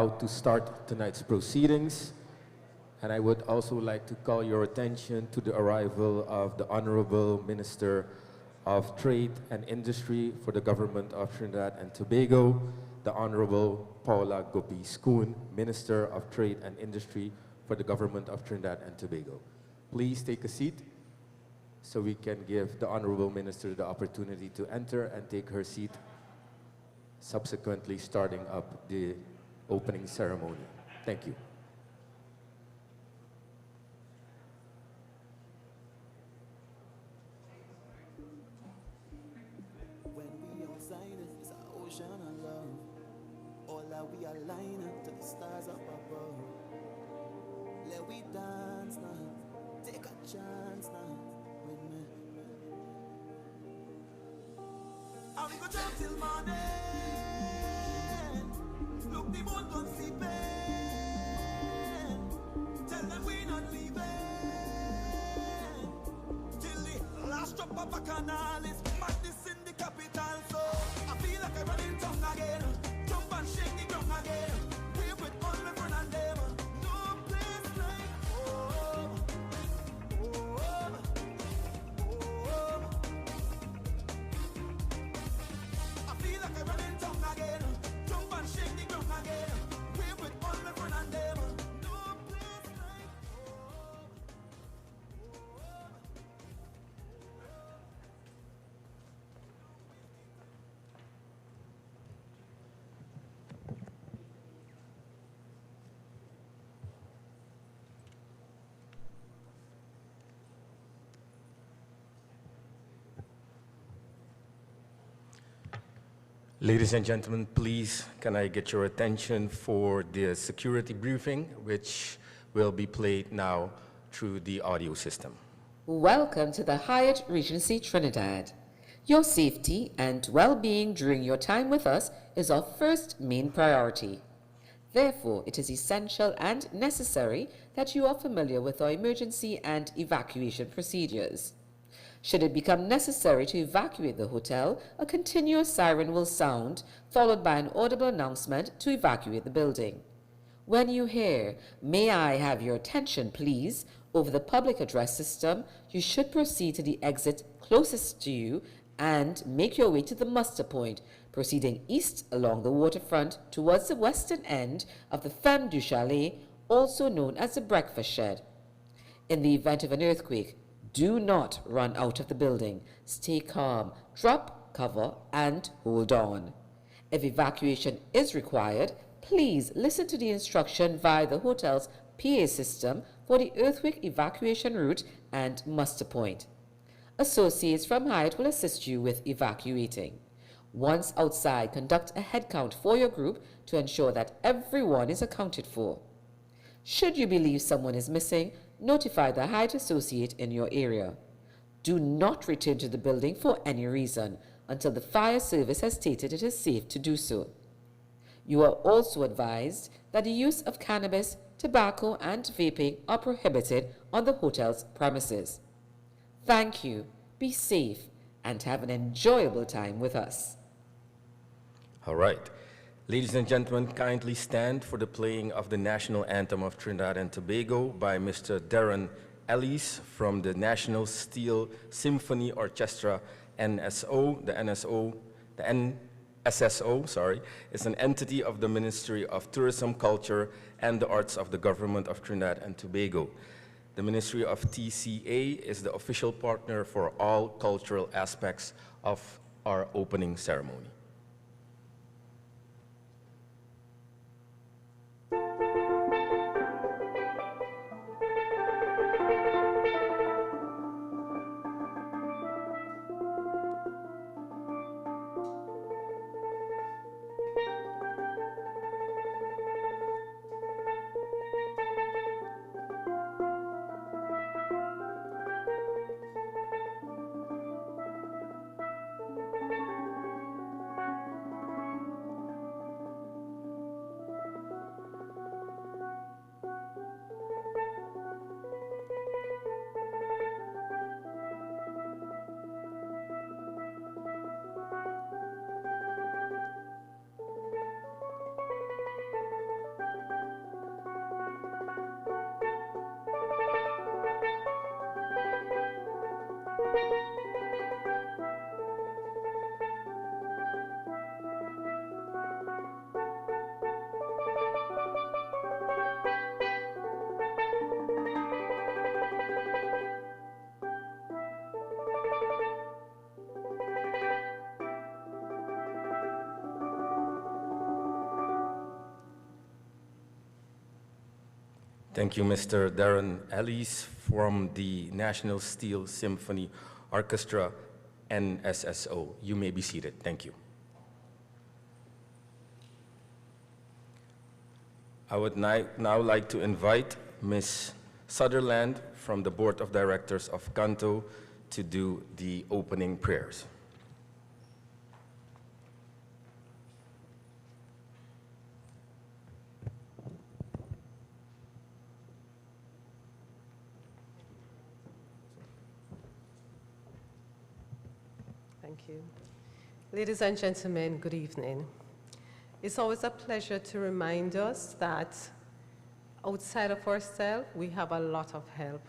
To start tonight's proceedings, and I would also like to call your attention to the arrival of the Honorable Minister of Trade and Industry for the Government of Trinidad and Tobago, the Honorable Paula Gopi-Schoon, Minister of Trade and Industry for the Government of Trinidad and Tobago. Please take a seat so we can give the Honorable Minister the opportunity to enter and take her seat, subsequently starting up the opening ceremony. Thank you. When we outside, it's an ocean of love. All that we align to the stars up above. Let we dance now, take a chance now with me. And we go jump till morning. Look, the moon don't sleep. Tell them we not leaving till the last drop of a canal is madness in the capital. So I feel like I'm running tongue again. Jump and shake the ground again. We with all my friends and them. No place like home. Home. Home. I feel like I'm running tongue again. Jump and shake the ground again. We with all my friends and them. No place like home. Ladies and gentlemen, please, can I get your attention for the security briefing, which will be played now through the audio system. Welcome to the Hyatt Regency Trinidad. Your safety and well-being during your time with us is our first main priority. Therefore, it is essential and necessary that you are familiar with our emergency and evacuation procedures. Should it become necessary to evacuate the hotel, a continuous siren will sound, followed by an audible announcement to evacuate the building. When you hear, "May I have your attention, please," over the public address system, you should proceed to the exit closest to you and make your way to the muster point, proceeding east along the waterfront towards the western end of the Femme du Chalet, also known as the Breakfast Shed. In the event of an earthquake, do not run out of the building. Stay calm, drop cover, and hold on. If evacuation is required, please listen to the instruction via the hotel's PA system for the earthquake evacuation route and muster point. Associates from Hyatt will assist you with evacuating. Once outside, conduct a head count for your group to ensure that everyone is accounted for. Should you believe someone is missing, notify the Hyatt associate in your area. Do not return to the building for any reason until the fire service has stated it is safe to do so. You are also advised that the use of cannabis, tobacco, and vaping are prohibited on the hotel's premises. Thank you, be safe, and have an enjoyable time with us. All right. Ladies and gentlemen, kindly stand for the playing of the National Anthem of Trinidad and Tobago by Mr. Darren Ellis from the National Steel Symphony Orchestra, NSO. The NSSO, is an entity of the Ministry of Tourism, Culture, and the Arts of the Government of Trinidad and Tobago. The Ministry of TCA is the official partner for all cultural aspects of our opening ceremony. Thank you, Mr. Darren Ellis from the National Steel Symphony Orchestra, NSSO. You may be seated. Thank you. I would now like to invite Ms. Sutherland from the Board of Directors of CANTO to do the opening prayers. Thank you. Ladies and gentlemen, good evening. It's always a pleasure to remind us that outside of ourselves, we have a lot of help.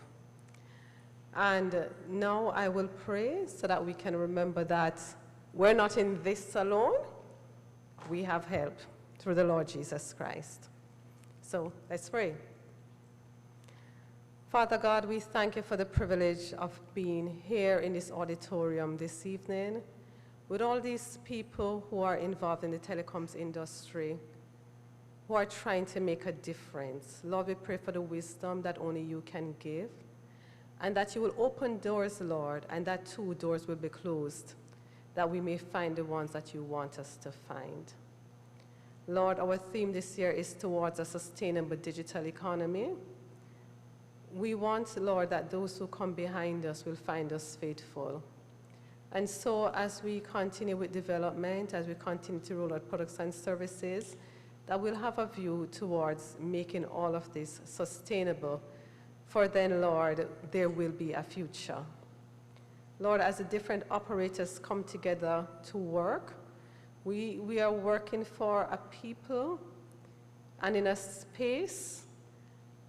And now I will pray so that we can remember that we're not in this alone. We have help through the Lord Jesus Christ. So let's pray. Father God, we thank you for the privilege of being here in this auditorium this evening with all these people who are involved in the telecoms industry, who are trying to make a difference. Lord, we pray for the wisdom that only you can give, and that you will open doors, Lord, and that two doors will be closed, that we may find the ones that you want us to find. Lord, our theme this year is towards a sustainable digital economy. We want, Lord, that those who come behind us will find us faithful. And so as we continue with development, as we continue to roll out products and services, that we'll have a view towards making all of this sustainable. For then, Lord, there will be a future. Lord, as the different operators come together to work, we are working for a people and in a space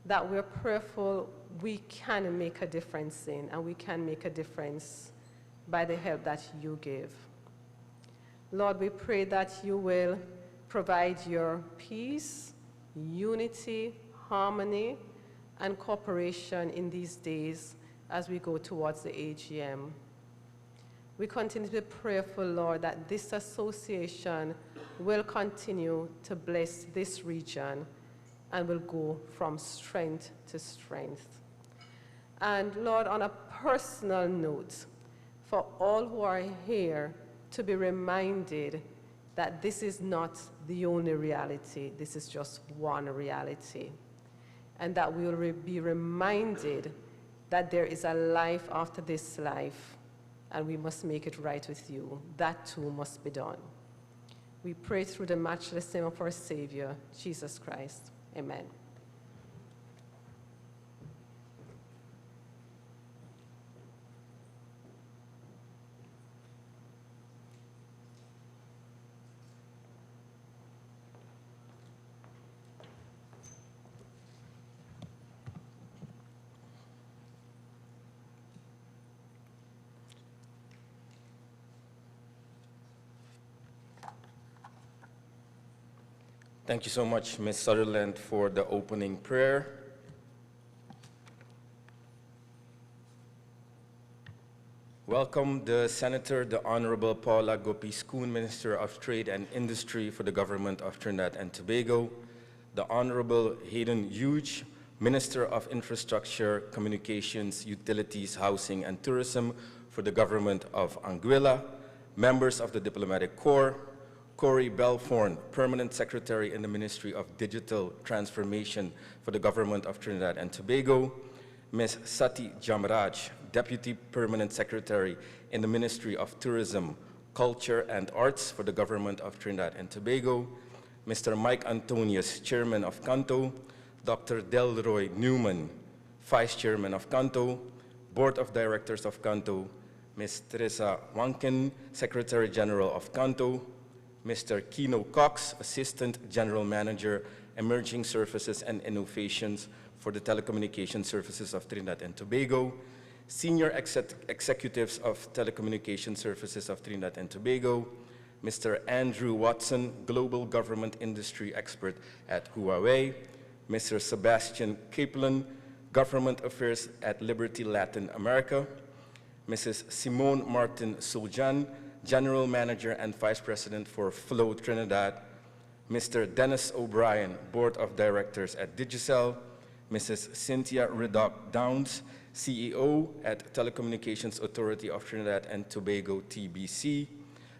that we're prayerful we can make a difference in, and we can make a difference by the help that you give. Lord, we pray that you will provide your peace, unity, harmony, and cooperation in these days as we go towards the AGM. We continue to be prayerful, Lord, that this association will continue to bless this region and will go from strength to strength. And Lord, on a personal note, for all who are here, to be reminded that this is not the only reality, this is just one reality. And that we will be reminded that there is a life after this life, and we must make it right with you. That too must be done. We pray through the matchless name of our Savior, Jesus Christ. Amen. Thank you so much, Ms. Sutherland, for the opening prayer. Welcome the Senator, the Honorable Paula Gopi-Schoon, Minister of Trade and Industry for the Government of Trinidad and Tobago, the Honorable Hayden Hughes, Minister of Infrastructure, Communications, Utilities, Housing and Tourism for the Government of Anguilla, members of the Diplomatic Corps, Corey Belforn, Permanent Secretary in the Ministry of Digital Transformation for the Government of Trinidad and Tobago, Ms. Sati Jamraj, Deputy Permanent Secretary in the Ministry of Tourism, Culture and Arts for the Government of Trinidad and Tobago, Mr. Mike Antonius, Chairman of CANTO, Dr. Delroy Newman, Vice Chairman of CANTO, Board of Directors of CANTO, Ms. Teresa Wankin, Secretary General of CANTO, Mr. Kino Cox, Assistant General Manager, Emerging Services and Innovations for the Telecommunication Services of Trinidad and Tobago, senior executives of telecommunication services of Trinidad and Tobago, Mr. Andrew Watson, global government industry expert at Huawei, Mr. Sebastian Kaplan, government affairs at Liberty Latin America, Mrs. Simone Martin Suljan, general manager and vice president for Flow Trinidad, Mr. Dennis O'Brien, board of directors at Digicel, Mrs. Cynthia Riddock Downs, CEO at Telecommunications Authority of Trinidad and Tobago, TBC,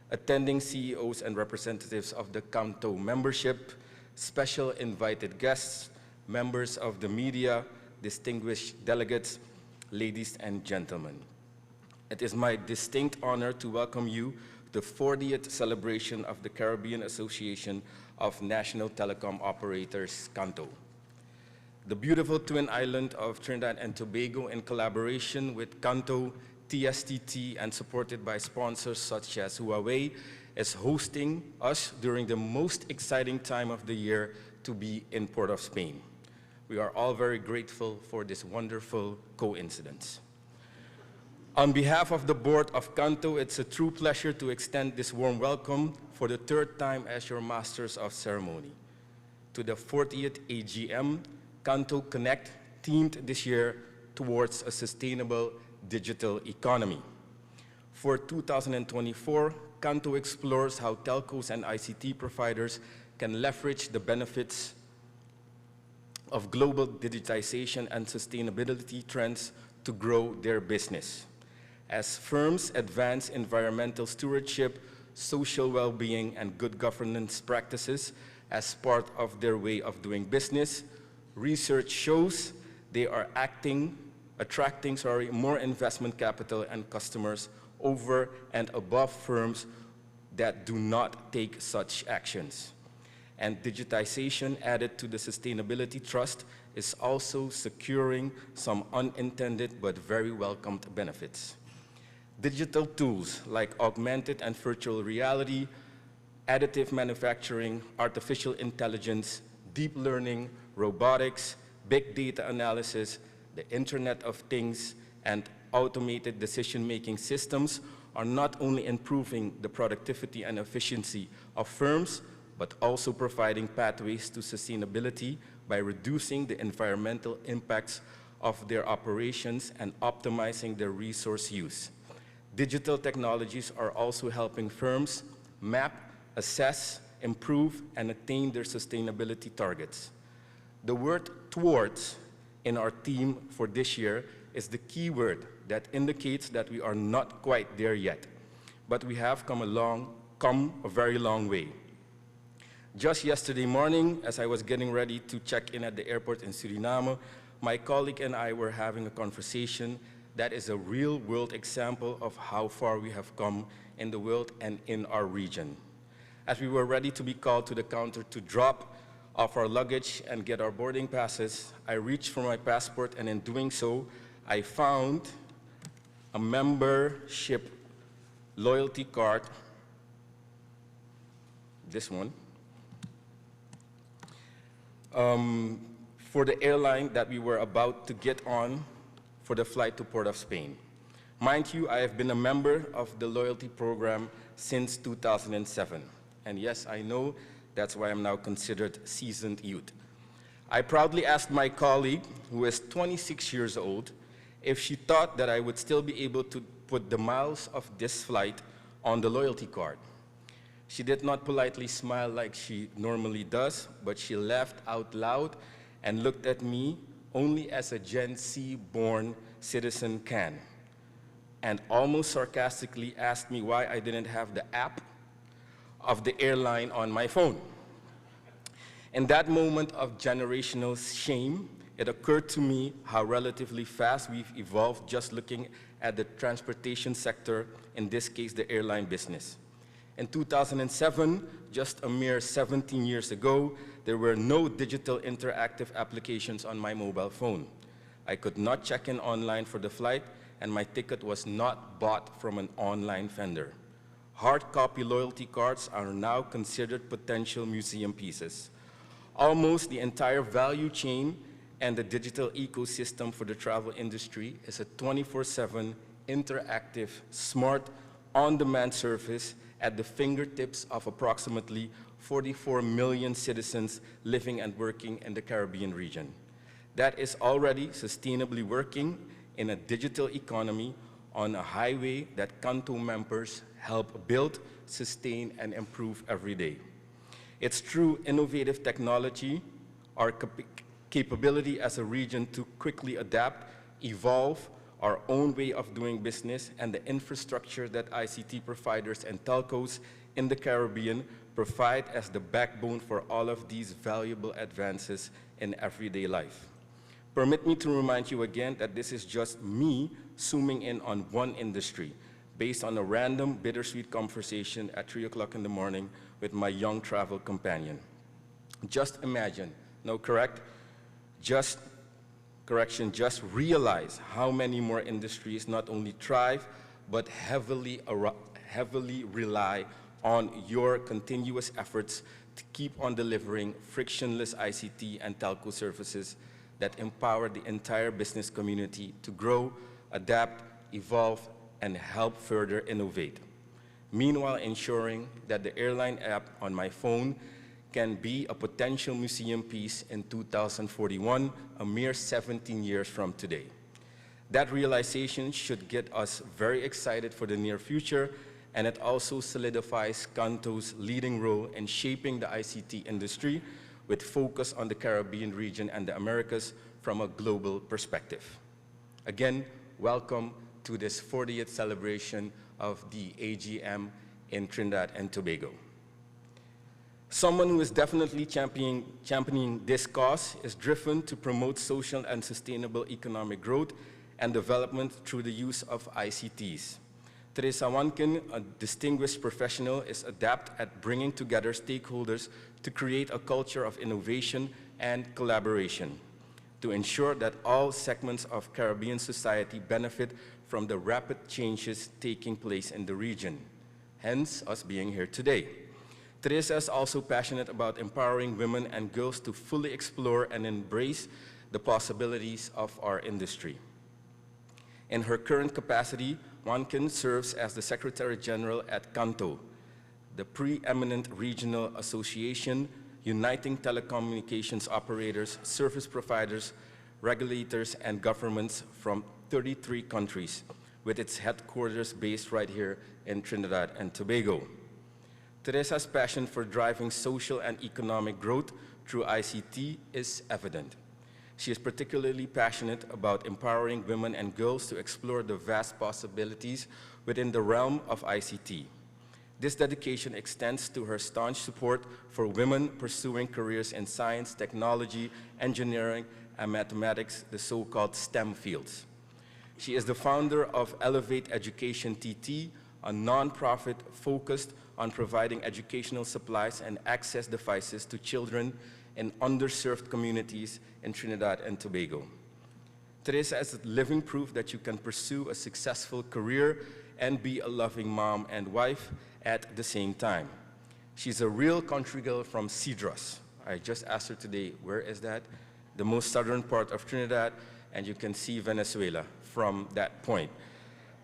attending CEOs and representatives of the CANTO membership, special invited guests, members of the media, distinguished delegates, ladies and gentlemen. It is my distinct honor to welcome you to the 40th celebration of the Caribbean Association of National Telecom Operators, CANTO. The beautiful twin island of Trinidad and Tobago, in collaboration with CANTO, TSTT, and supported by sponsors such as Huawei, is hosting us during the most exciting time of the year to be in Port of Spain. We are all very grateful for this wonderful coincidence. On behalf of the board of CANTO, it's a true pleasure to extend this warm welcome for the third time as your Masters of Ceremony. To the 40th AGM, CANTO Connect, themed this year towards a sustainable digital economy. For 2024, CANTO explores how telcos and ICT providers can leverage the benefits of global digitization and sustainability trends to grow their business. As firms advance environmental stewardship, social well-being, and good governance practices as part of their way of doing business, research shows they are attracting more investment capital and customers over and above firms that do not take such actions. And digitization added to the sustainability trust is also securing some unintended but very welcomed benefits. Digital tools like augmented and virtual reality, additive manufacturing, artificial intelligence, deep learning, robotics, big data analysis, the Internet of Things, and automated decision-making systems are not only improving the productivity and efficiency of firms, but also providing pathways to sustainability by reducing the environmental impacts of their operations and optimizing their resource use. Digital technologies are also helping firms map, assess, improve, and attain their sustainability targets. The word towards in our theme for this year is the key word that indicates that we are not quite there yet, but we have come a very long way. Just yesterday morning, as I was getting ready to check in at the airport in Suriname, my colleague and I were having a conversation that is a real-world example of how far we have come in the world and in our region. As we were ready to be called to the counter to drop off our luggage and get our boarding passes, I reached for my passport, and in doing so, I found a membership loyalty card, this one, for the airline that we were about to get on for the flight to Port of Spain. Mind you, I have been a member of the loyalty program since 2007. And yes, I know that's why I'm now considered seasoned youth. I proudly asked my colleague, who is 26 years old, if she thought that I would still be able to put the miles of this flight on the loyalty card. She did not politely smile like she normally does, but she laughed out loud and looked at me only as a Gen Z-born citizen can, and almost sarcastically asked me why I didn't have the app of the airline on my phone. In that moment of generational shame, it occurred to me how relatively fast we've evolved just looking at the transportation sector, in this case, the airline business. In 2007, just a mere 17 years ago, there were no digital interactive applications on my mobile phone. I could not check in online for the flight, and my ticket was not bought from an online vendor. Hard copy loyalty cards are now considered potential museum pieces. Almost the entire value chain and the digital ecosystem for the travel industry is a 24/7 interactive, smart, on-demand service at the fingertips of approximately 44 million citizens living and working in the Caribbean region. That is already sustainably working in a digital economy on a highway that CANTO members help build, sustain, and improve every day. It's through innovative technology, our capability as a region to quickly adapt, evolve our own way of doing business, and the infrastructure that ICT providers and telcos in the Caribbean provide as the backbone for all of these valuable advances in everyday life. Permit me to remind you again that this is just me zooming in on one industry based on a random bittersweet conversation at 3 o'clock in the morning with my young travel companion. Just imagine, no correct? Just realize how many more industries not only thrive, but heavily rely on your continuous efforts to keep on delivering frictionless ICT and telco services that empower the entire business community to grow, adapt, evolve, and help further innovate. Meanwhile, ensuring that the airline app on my phone can be a potential museum piece in 2041, a mere 17 years from today. That realization should get us very excited for the near future, and it also solidifies CANTO's leading role in shaping the ICT industry with focus on the Caribbean region and the Americas from a global perspective. Again, welcome to this 40th celebration of the AGM in Trinidad and Tobago. Someone who is definitely championing this cause is driven to promote social and sustainable economic growth and development through the use of ICTs. Teresa Wankin, a distinguished professional, is adept at bringing together stakeholders to create a culture of innovation and collaboration to ensure that all segments of Caribbean society benefit from the rapid changes taking place in the region, hence us being here today. Teresa is also passionate about empowering women and girls to fully explore and embrace the possibilities of our industry. In her current capacity, Wankin serves as the Secretary General at CANTO, the preeminent regional association uniting telecommunications operators, service providers, regulators, and governments from 33 countries, with its headquarters based right here in Trinidad and Tobago. Teresa's passion for driving social and economic growth through ICT is evident. She is particularly passionate about empowering women and girls to explore the vast possibilities within the realm of ICT. This dedication extends to her staunch support for women pursuing careers in science, technology, engineering, and mathematics, the so-called STEM fields. She is the founder of Elevate Education TT, a nonprofit focused on providing educational supplies and access devices to children in underserved communities in Trinidad and Tobago. Teresa is living proof that you can pursue a successful career and be a loving mom and wife at the same time. She's a real country girl from Cedros. I just asked her today, where is that? The most southern part of Trinidad, and you can see Venezuela from that point.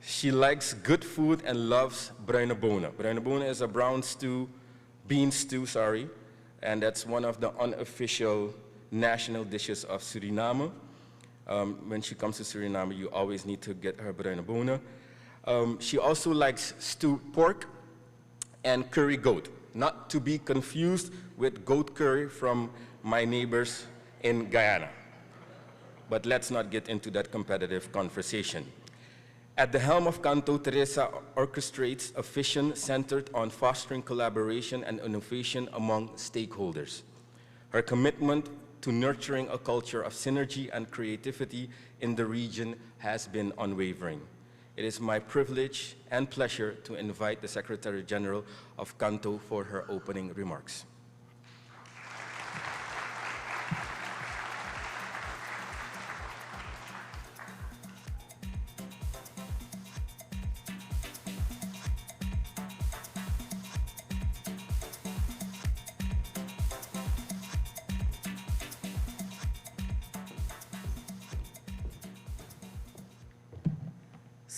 She likes good food and loves bruine bonen. Bruine bonen is a brown stew, bean stew, and that's one of the unofficial national dishes of Suriname. When she comes to Suriname, you always need to get her bruine bonen. She also likes stewed pork and curry goat, not to be confused with goat curry from my neighbors in Guyana. But let's not get into that competitive conversation. At the helm of CANTO, Teresa orchestrates a vision centered on fostering collaboration and innovation among stakeholders. Her commitment to nurturing a culture of synergy and creativity in the region has been unwavering. It is my privilege and pleasure to invite the Secretary General of CANTO for her opening remarks.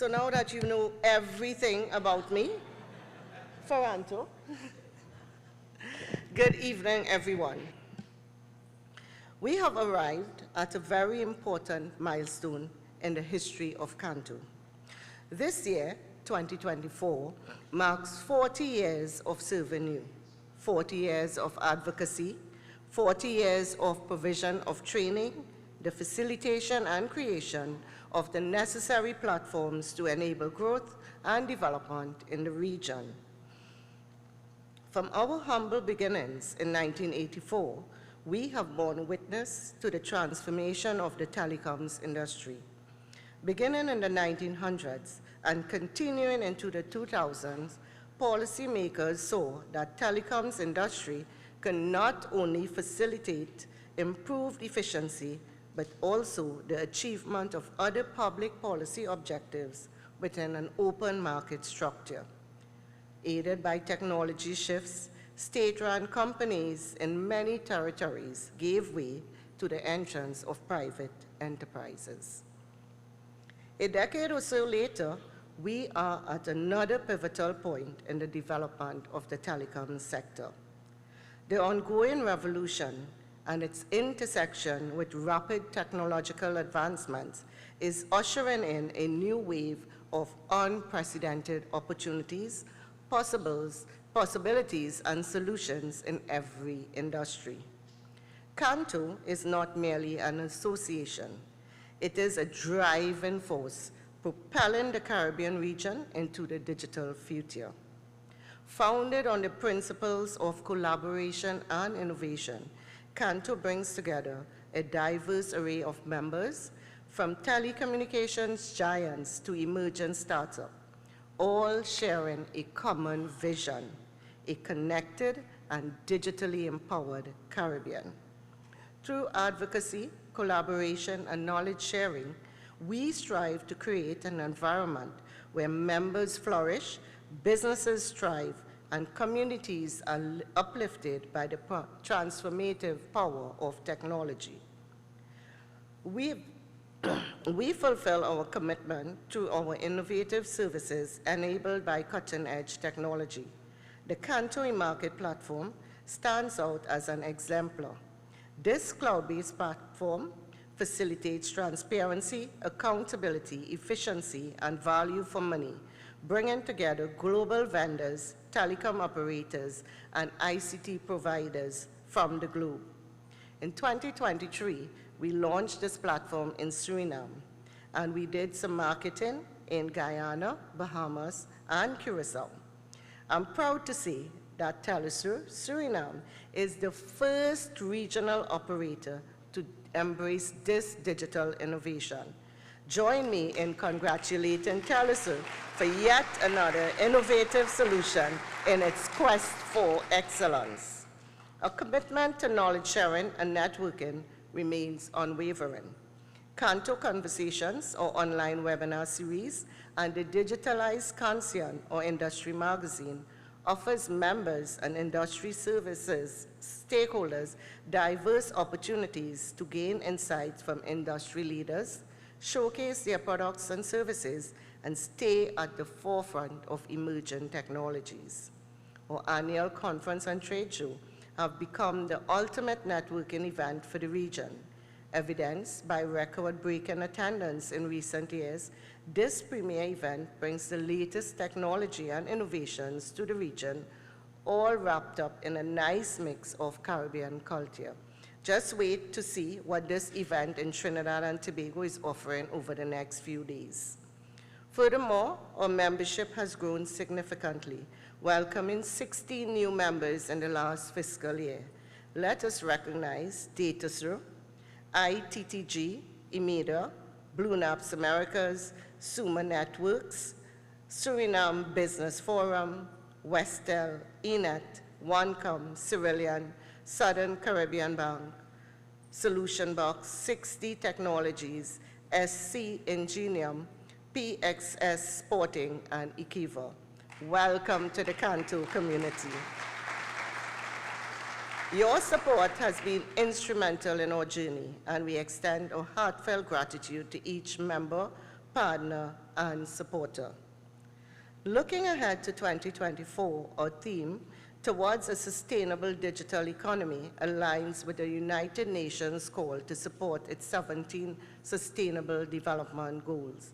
So now that you know everything about me, for CANTO, good evening, everyone. We have arrived at a very important milestone in the history of CANTO. This year, 2024, marks 40 years of serving you, 40 years of advocacy, 40 years of provision of training, the facilitation and creation of the necessary platforms to enable growth and development in the region. From our humble beginnings in 1984, we have borne witness to the transformation of the telecoms industry. Beginning in the 1900s and continuing into the 2000s, policymakers saw that telecoms industry can not only facilitate improved efficiency, but also the achievement of other public policy objectives within an open market structure. Aided by technology shifts, state-run companies in many territories gave way to the entrance of private enterprises. A decade or so later, we are at another pivotal point in the development of the telecom sector. The ongoing revolution and its intersection with rapid technological advancements is ushering in a new wave of unprecedented opportunities, possibilities, and solutions in every industry. CANTO is not merely an association. It is a driving force propelling the Caribbean region into the digital future. Founded on the principles of collaboration and innovation, CANTO brings together a diverse array of members, from telecommunications giants to emerging startups, all sharing a common vision, a connected and digitally empowered Caribbean. Through advocacy, collaboration, and knowledge sharing, we strive to create an environment where members flourish, businesses thrive, and communities are uplifted by the transformative power of technology. We fulfill our commitment through our innovative services enabled by cutting-edge technology. The CANTO eMarket platform stands out as an exemplar. This cloud-based platform facilitates transparency, accountability, efficiency, and value for money, bringing together global vendors, telecom operators, and ICT providers from the globe. In 2023, we launched this platform in Suriname, and we did some marketing in Guyana, Bahamas, and Curacao. I'm proud to say that Telesur Suriname is the first regional operator to embrace this digital innovation. Join me in congratulating Telesur for yet another innovative solution in its quest for excellence. Our commitment to knowledge sharing and networking remains unwavering. CANTO Conversations, or online webinar series, and the digitalized Cancian, or industry magazine, offers members and industry services stakeholders diverse opportunities to gain insights from industry leaders, showcase their products and services, and stay at the forefront of emerging technologies. Our annual conference and trade show have become the ultimate networking event for the region. Evidenced by record-breaking attendance in recent years, this premier event brings the latest technology and innovations to the region, all wrapped up in a nice mix of Caribbean culture. Just wait to see what this event in Trinidad and Tobago is offering over the next few days. Furthermore, our membership has grown significantly, welcoming 16 new members in the last fiscal year. Let us recognize DataSur, ITTG, EMEDA, Blue Naps Americas, Suma Networks, Suriname Business Forum, Westel, ENET, OneCom, Cerillion, Southern Caribbean Bank, Solution Box, 60 Technologies, SC Ingenium, PXS Sporting, and Ikiva. Welcome to the CANTO community. Your support has been instrumental in our journey, and we extend our heartfelt gratitude to each member, partner, and supporter. Looking ahead to 2024, our theme, Towards a Sustainable Digital Economy, aligns with the United Nations call to support its 17 Sustainable Development Goals.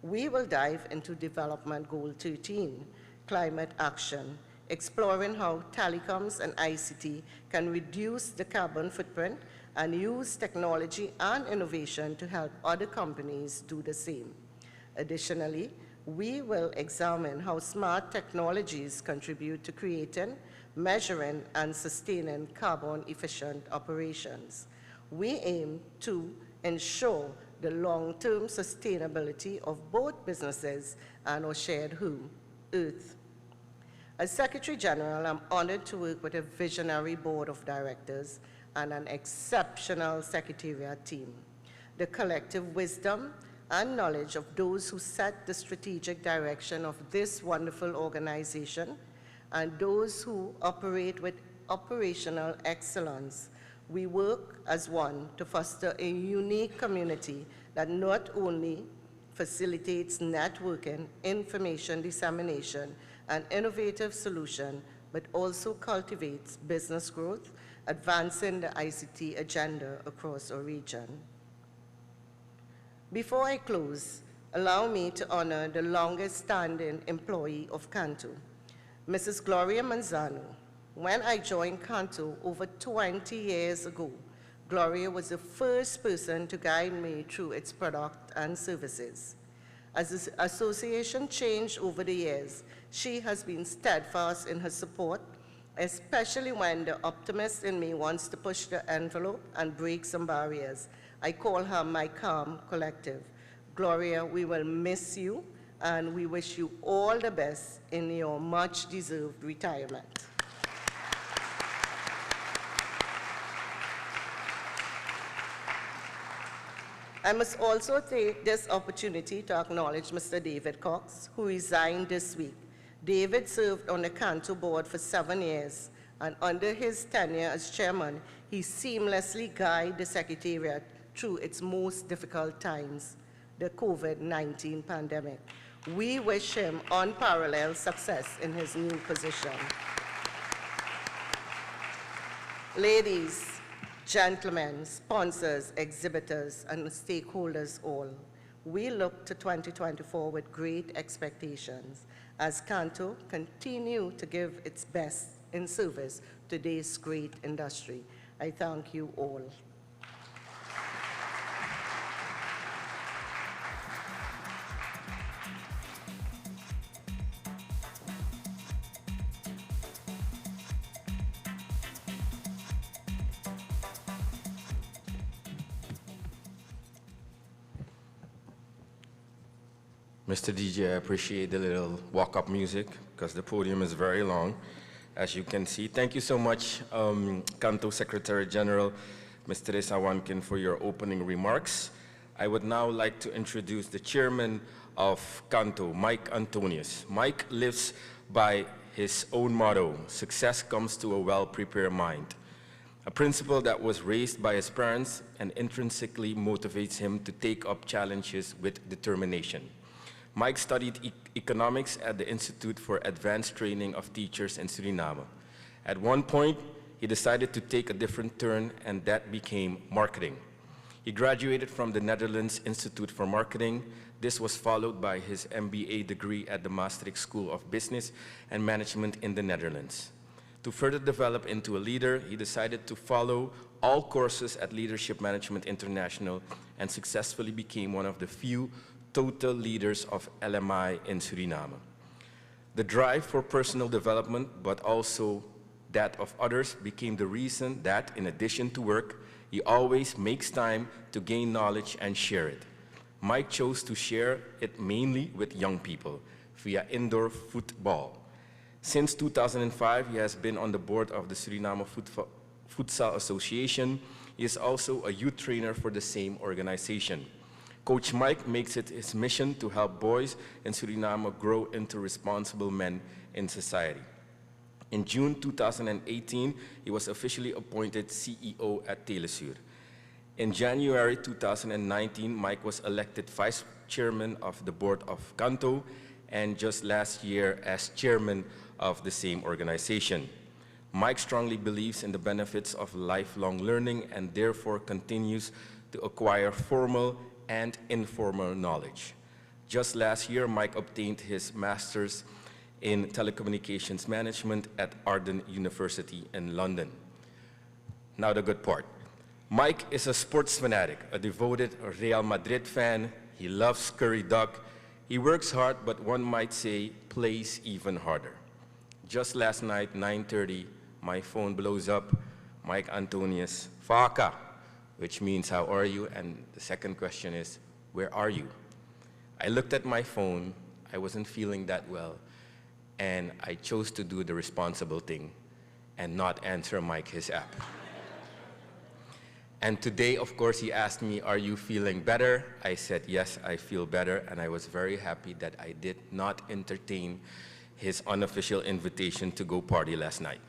We will dive into Development Goal 13, Climate Action, exploring how telecoms and ICT can reduce the carbon footprint and use technology and innovation to help other companies do the same. Additionally, we will examine how smart technologies contribute to creating, measuring, and sustaining carbon-efficient operations. We aim to ensure the long-term sustainability of both businesses and our shared home, Earth. As Secretary General, I'm honored to work with a visionary board of directors and an exceptional secretariat team. The collective wisdom and knowledge of those who set the strategic direction of this wonderful organization and those who operate with operational excellence. We work as one to foster a unique community that not only facilitates networking, information dissemination, and innovative solution, but also cultivates business growth, advancing the ICT agenda across our region. Before I close, allow me to honor the longest-standing employee of CANTO, Mrs. Gloria Manzano. When I joined CANTO over 20 years ago, Gloria was the first person to guide me through its product and services. As the association changed over the years, she has been steadfast in her support, especially when the optimist in me wants to push the envelope and break some barriers. I call her my calm collective. Gloria, we will miss you, and we wish you all the best in your much-deserved retirement. I must also take this opportunity to acknowledge Mr. David Cox, who resigned this week. David served on the CANTO board for 7 years, and under his tenure as chairman, he seamlessly guided the Secretariat through its most difficult times, the COVID-19 pandemic. We wish him unparalleled success in his new position. Ladies, gentlemen, sponsors, exhibitors, and stakeholders all, we look to 2024 with great expectations as CANTO continue to give its best in service to this great industry. I thank you all. Mr. DJ, I appreciate the little walk-up music because the podium is very long, as you can see. Thank you so much, CANTO Secretary General, Mr. Teresa Wankin, for your opening remarks. I would now like to introduce the chairman of CANTO, Mike Antonius. Mike lives by his own motto, success comes to a well-prepared mind, a principle that was raised by his parents and intrinsically motivates him to take up challenges with determination. Mike studied economics at the Institute for Advanced Training of Teachers in Suriname. At one point, he decided to take a different turn, and that became marketing. He graduated from the Netherlands Institute for Marketing. This was followed by his MBA degree at the Maastricht School of Business and Management in the Netherlands. To further develop into a leader, he decided to follow all courses at Leadership Management International and successfully became one of the few total leaders of LMI in Suriname. The drive for personal development, but also that of others, became the reason that, in addition to work, he always makes time to gain knowledge and share it. Mike chose to share it mainly with young people via indoor football. Since 2005, he has been on the board of the Suriname Futsal Association. He is also a youth trainer for the same organization. Coach Mike makes it his mission to help boys in Suriname grow into responsible men in society. In June 2018, he was officially appointed CEO at Telesur. In January 2019, Mike was elected vice chairman of the board of CANTO, and just last year as chairman of the same organization. Mike strongly believes in the benefits of lifelong learning and therefore continues to acquire formal and informal knowledge. Just last year, Mike obtained his master's in telecommunications management at Arden University in London. Now the good part. Mike is a sports fanatic, a devoted Real Madrid fan. He loves curry duck. He works hard, but one might say plays even harder. Just last night, 9:30, my phone blows up, Mike Antonius, Faka, which means how are you? And the second question is, where are you? I looked at my phone, I wasn't feeling that well, and I chose to do the responsible thing and not answer Mike his app. And today, of course, he asked me, are you feeling better? I said, yes, I feel better, and I was very happy that I did not entertain his unofficial invitation to go party last night.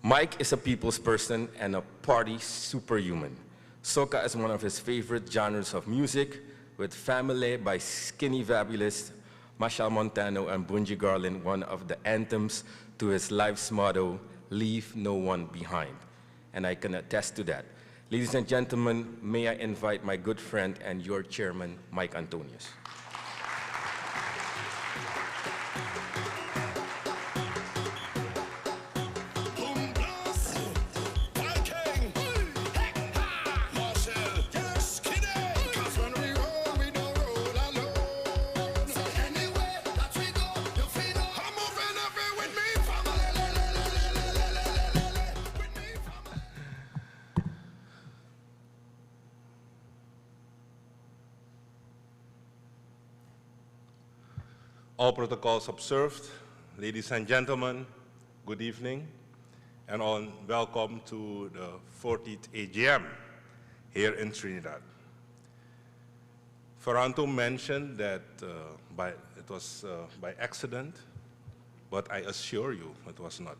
Mike is a people's person and a party superhuman. Soca is one of his favorite genres of music, with Family by Skinny Fabulous, Machel Montano, and Bunji Garlin, one of the anthems to his life's motto, leave no one behind. And I can attest to that. Ladies and gentlemen, may I invite my good friend and your chairman, Mike Antonius. All protocols observed. Ladies and gentlemen, good evening, and welcome to the 40th AGM here in Trinidad. Ferranto mentioned that it was by accident, but I assure you it was not,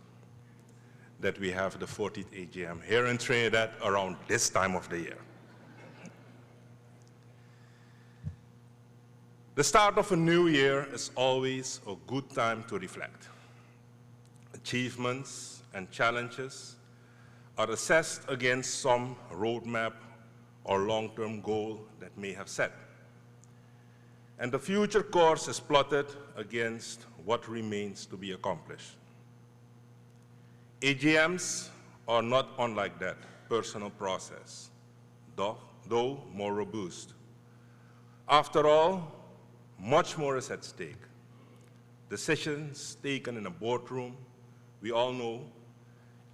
that we have the 40th AGM here in Trinidad around this time of the year. The start of a new year is always a good time to reflect. Achievements and challenges are assessed against some roadmap or long-term goal that may have set. And the future course is plotted against what remains to be accomplished. AGMs are not unlike that personal process, though more robust. After all, much more is at stake. Decisions taken in a boardroom, we all know,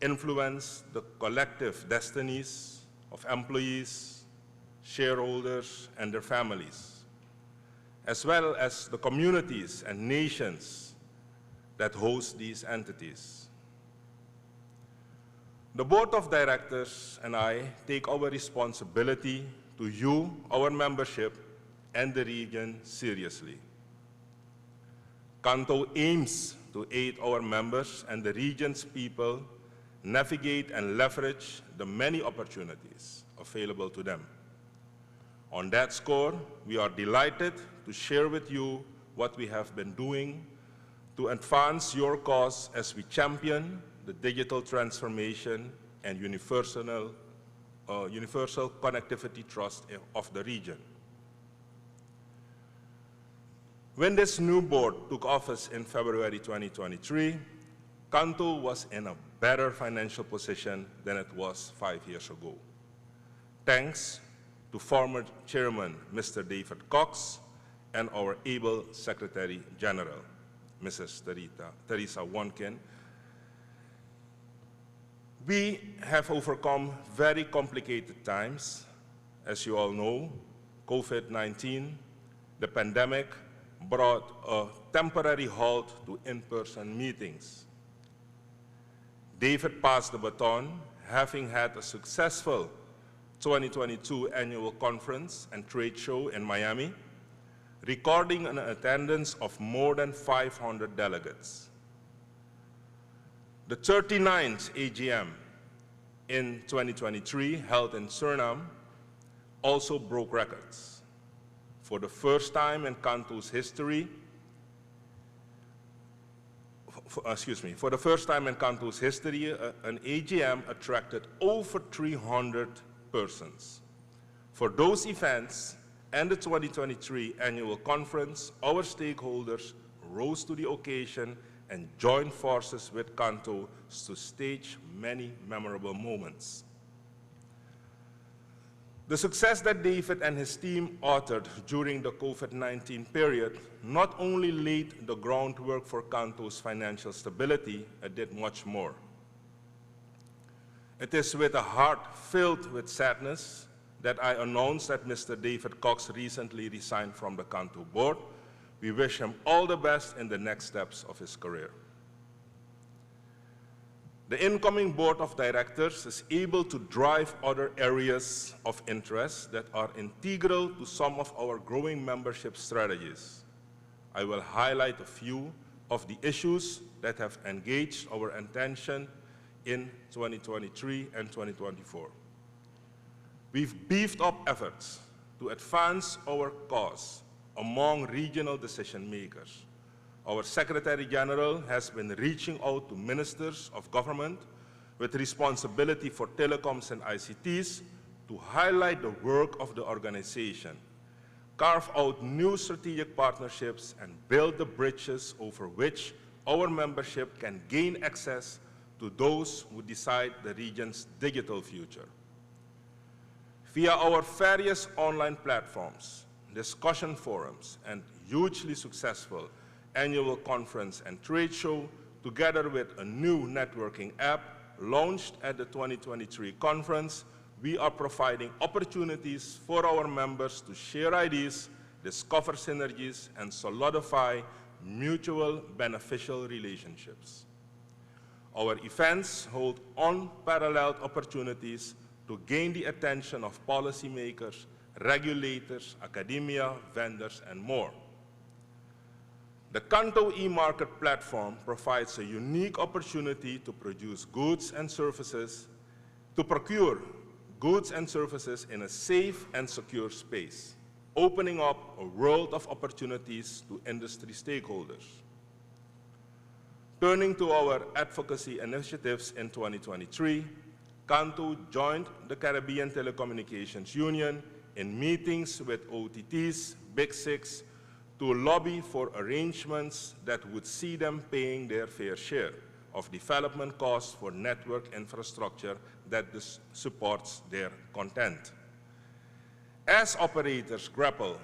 influence the collective destinies of employees, shareholders, and their families, as well as the communities and nations that host these entities. The board of directors and I take our responsibility to you, our membership, and the region seriously. CANTO aims to aid our members and the region's people navigate and leverage the many opportunities available to them. On that score, we are delighted to share with you what we have been doing to advance your cause as we champion the digital transformation and universal connectivity trust of the region. When this new board took office in February 2023, CANTO was in a better financial position than it was 5 years ago, thanks to former chairman, Mr. David Cox, and our able Secretary General, Mrs. Teresa Wonkin. We have overcome very complicated times. As you all know, COVID-19, the pandemic, brought a temporary halt to in-person meetings. David passed the baton, having had a successful 2022 annual conference and trade show in Miami, recording an attendance of more than 500 delegates. The 39th AGM in 2023, held in Suriname, also broke records. For the first time in CANTO's history, for the first time in CANTO's history, an AGM attracted over 300 persons. For those events and the 2023 annual conference, our stakeholders rose to the occasion and joined forces with CANTO to stage many memorable moments. The success that David and his team authored during the COVID-19 period not only laid the groundwork for CANTO's financial stability, it did much more. It is with a heart filled with sadness that I announce that Mr. David Cox recently resigned from the CANTO board. We wish him all the best in the next steps of his career. The incoming board of directors is able to drive other areas of interest that are integral to some of our growing membership strategies. I will highlight a few of the issues that have engaged our attention in 2023 and 2024. We've beefed up efforts to advance our cause among regional decision makers. Our Secretary General has been reaching out to ministers of government with responsibility for telecoms and ICTs to highlight the work of the organization, carve out new strategic partnerships, and build the bridges over which our membership can gain access to those who decide the region's digital future. Via our various online platforms, discussion forums, and hugely successful annual conference and trade show, together with a new networking app launched at the 2023 conference, we are providing opportunities for our members to share ideas, discover synergies, and solidify mutual beneficial relationships. Our events hold unparalleled opportunities to gain the attention of policymakers, regulators, academia, vendors, and more. The CANTO e-market platform provides a unique opportunity to produce goods and services, to procure goods and services in a safe and secure space, opening up a world of opportunities to industry stakeholders. Turning to our advocacy initiatives in 2023, CANTO joined the Caribbean Telecommunications Union in meetings with OTTs, Big Six, to lobby for arrangements that would see them paying their fair share of development costs for network infrastructure that supports their content. As operators grapple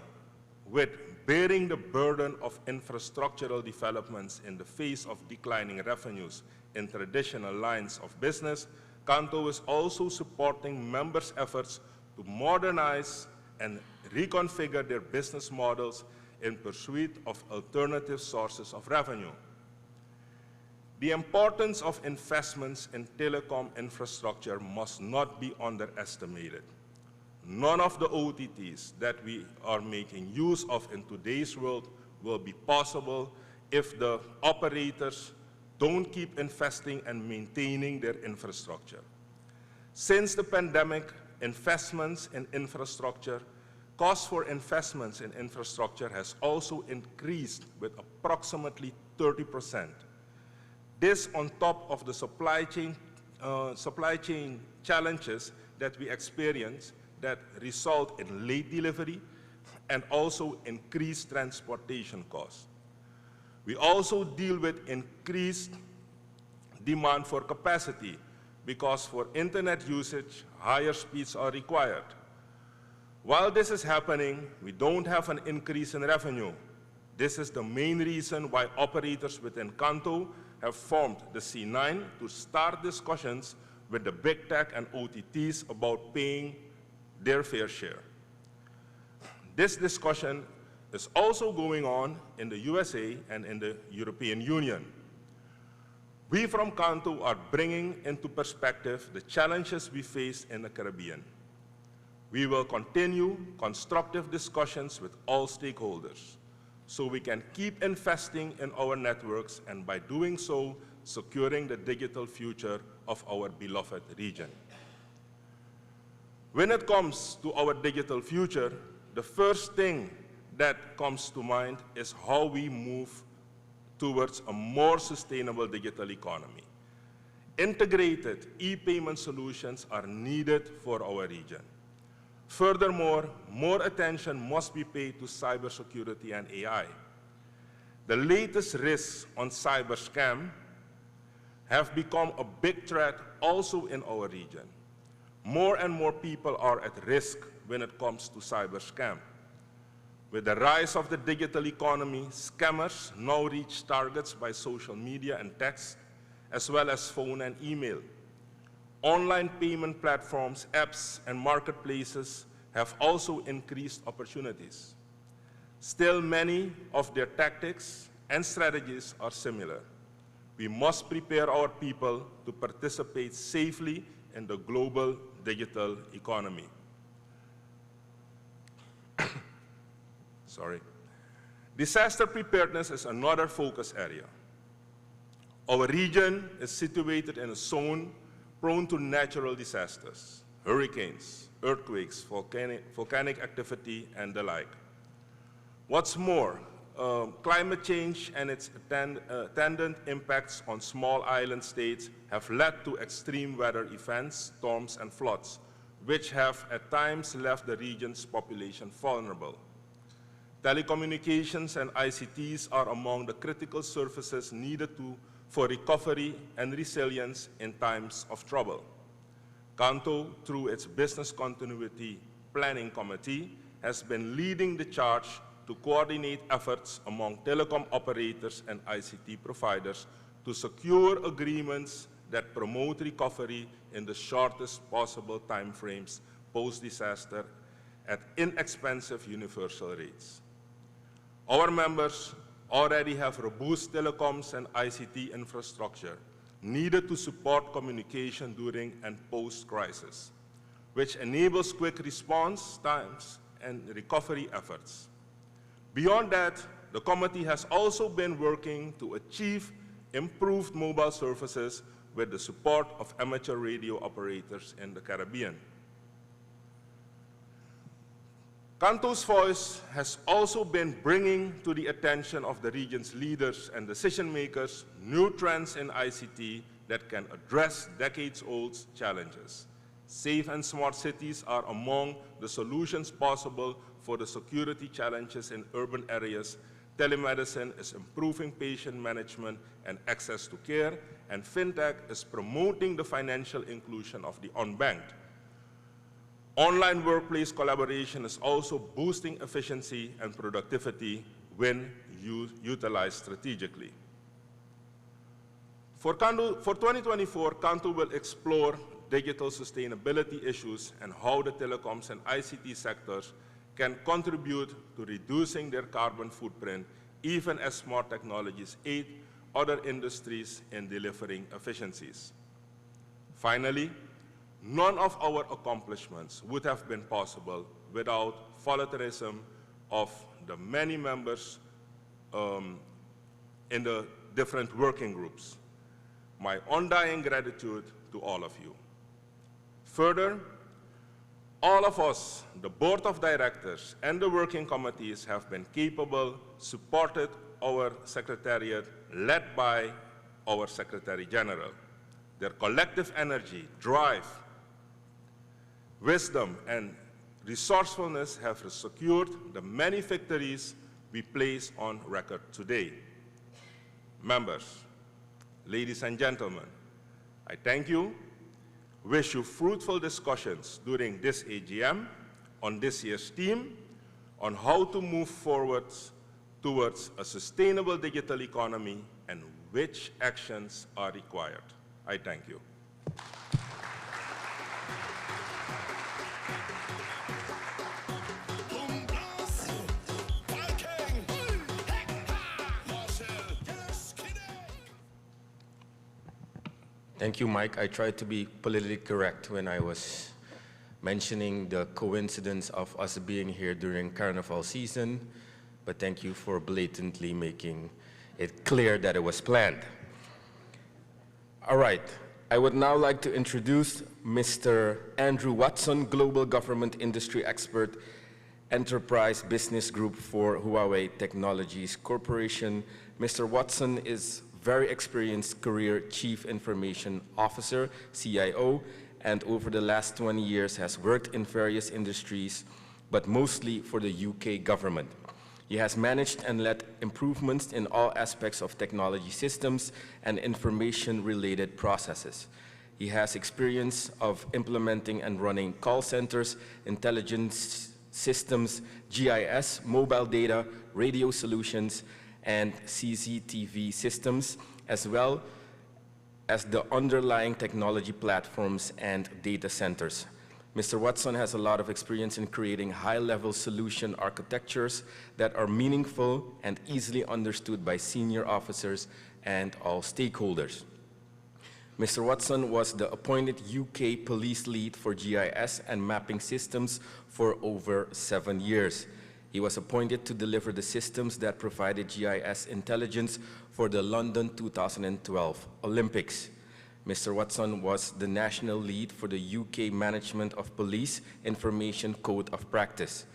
with bearing the burden of infrastructural developments in the face of declining revenues in traditional lines of business, CANTO is also supporting members' efforts to modernize and reconfigure their business models in pursuit of alternative sources of revenue. The importance of investments in telecom infrastructure must not be underestimated. None of the OTTs that we are making use of in today's world will be possible if the operators don't keep investing and maintaining their infrastructure. Since the pandemic, investments in infrastructure, cost for investments in infrastructure has also increased with approximately 30%. This on top of the supply chain challenges that we experience that result in late delivery and also increased transportation costs. We also deal with increased demand for capacity because for internet usage, higher speeds are required. While this is happening, we don't have an increase in revenue. This is the main reason why operators within CANTO have formed the C9 to start discussions with the big tech and OTTs about paying their fair share. This discussion is also going on in the USA and in the European Union. We from CANTO are bringing into perspective the challenges we face in the Caribbean. We will continue constructive discussions with all stakeholders so we can keep investing in our networks and by doing so, securing the digital future of our beloved region. When it comes to our digital future, the first thing that comes to mind is how we move towards a more sustainable digital economy. Integrated e-payment solutions are needed for our region. Furthermore, more attention must be paid to cybersecurity and AI. The latest risks on cyber scam have become a big threat also in our region. More and more people are at risk when it comes to cyber scam. With the rise of the digital economy, scammers now reach targets by social media and text, as well as phone and email. Online payment platforms, apps, and marketplaces have also increased opportunities. Still, many of their tactics and strategies are similar. We must prepare our people to participate safely in the global digital economy. Sorry. Disaster preparedness is another focus area. Our region is situated in a zone prone to natural disasters, hurricanes, earthquakes, volcanic activity, and the like. What's more, climate change and its attendant impacts on small island states have led to extreme weather events, storms, and floods, which have at times left the region's population vulnerable. Telecommunications and ICTs are among the critical services needed for recovery and resilience in times of trouble. CANTO, through its Business Continuity Planning Committee, has been leading the charge to coordinate efforts among telecom operators and ICT providers to secure agreements that promote recovery in the shortest possible timeframes post-disaster at inexpensive universal rates. Our members already have robust telecoms and ICT infrastructure needed to support communication during and post-crisis, which enables quick response times and recovery efforts. Beyond that, the committee has also been working to achieve improved mobile services with the support of amateur radio operators in the Caribbean. CANTO's voice has also been bringing to the attention of the region's leaders and decision makers new trends in ICT that can address decades-old challenges. Safe and smart cities are among the solutions possible for the security challenges in urban areas. Telemedicine is improving patient management and access to care, and fintech is promoting the financial inclusion of the unbanked. Online workplace collaboration is also boosting efficiency and productivity when utilized strategically. For 2024, CANTO will explore digital sustainability issues and how the telecoms and ICT sectors can contribute to reducing their carbon footprint, even as smart technologies aid other industries in delivering efficiencies. Finally, none of our accomplishments would have been possible without volunteerism of the many members in the different working groups. My undying gratitude to all of you. Further, all of us, the board of directors and the working committees, have been capable, supported our secretariat, led by our Secretary General. Their collective energy, drive, wisdom, and resourcefulness have secured the many victories we place on record today. Members, ladies and gentlemen, I thank you, wish you fruitful discussions during this AGM on this year's theme on how to move forward towards a sustainable digital economy and which actions are required. I thank you. Thank you, Mike. I tried to be politically correct when I was mentioning the coincidence of us being here during Carnival season, but thank you for blatantly making it clear that it was planned. All right, I would now like to introduce Mr. Andrew Watson, Global Government Industry Expert, Enterprise Business Group for Huawei Technologies Corporation. Mr. Watson is very experienced career Chief Information Officer, CIO, and over the last 20 years has worked in various industries, but mostly for the UK government. He has managed and led improvements in all aspects of technology systems and information-related processes. He has experience of implementing and running call centers, intelligence systems, GIS, mobile data, radio solutions, and CCTV systems, as well as the underlying technology platforms and data centers. Mr. Watson has a lot of experience in creating high-level solution architectures that are meaningful and easily understood by senior officers and all stakeholders. Mr. Watson was the appointed UK police lead for GIS and mapping systems for over 7 years. He was appointed to deliver the systems that provided GIS intelligence for the London 2012 Olympics. Mr. Watson was the national lead for the UK Management of Police Information Code of Practice.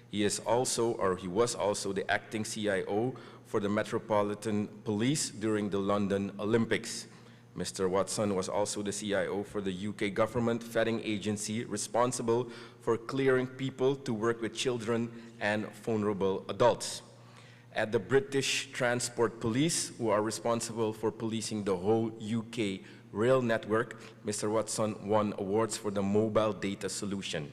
He was also the acting CIO for the Metropolitan Police during the London Olympics. Mr. Watson was also the CIO for the UK government vetting agency responsible for clearing people to work with children and vulnerable adults. At the British Transport Police, who are responsible for policing the whole UK rail network, Mr. Watson won awards for the mobile data solution.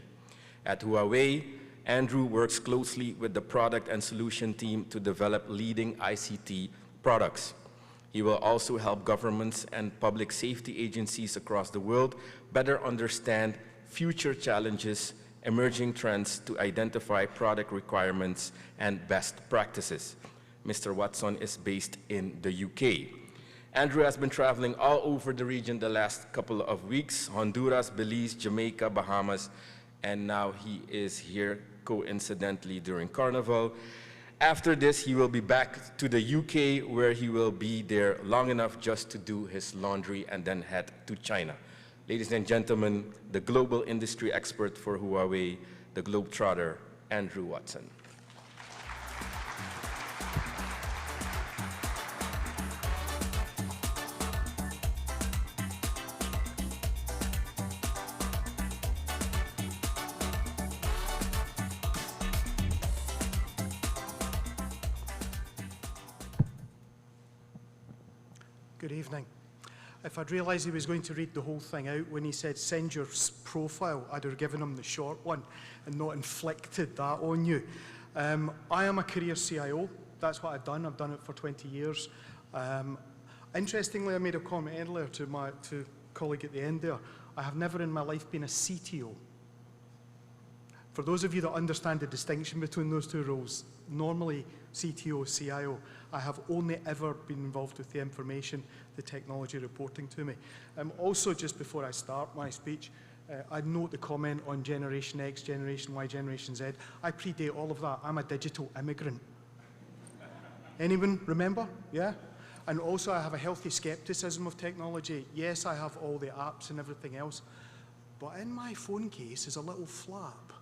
At Huawei, Andrew works closely with the product and solution team to develop leading ICT products. He will also help governments and public safety agencies across the world better understand future challenges, emerging trends to identify product requirements and best practices. Mr. Watson is based in the UK. Andrew has been traveling all over the region the last couple of weeks: Honduras, Belize, Jamaica, Bahamas, and now he is here coincidentally during Carnival. After this, he will be back to the UK, where he will be there long enough just to do his laundry and then head to China. Ladies and gentlemen, the global industry expert for Huawei, the globetrotter, Andrew Watson. Good evening. If I'd realised he was going to read the whole thing out when he said send your profile, I'd have given him the short one and not inflicted that on you. I am a career CIO. That's what I've done. I've done it for 20 years. Interestingly, I made a comment earlier to my colleague at the end there. I have never in my life been a CTO. For those of you that understand the distinction between those two roles, normally CTO, CIO, I have only ever been involved with the information, the technology reporting to me. Also, just before I start my speech, I'd note the comment on Generation X, Generation Y, Generation Z. I predate all of that. I'm a digital immigrant. Anyone remember? Yeah? And also, I have a healthy skepticism of technology. Yes, I have all the apps and everything else, but in my phone case is a little flap.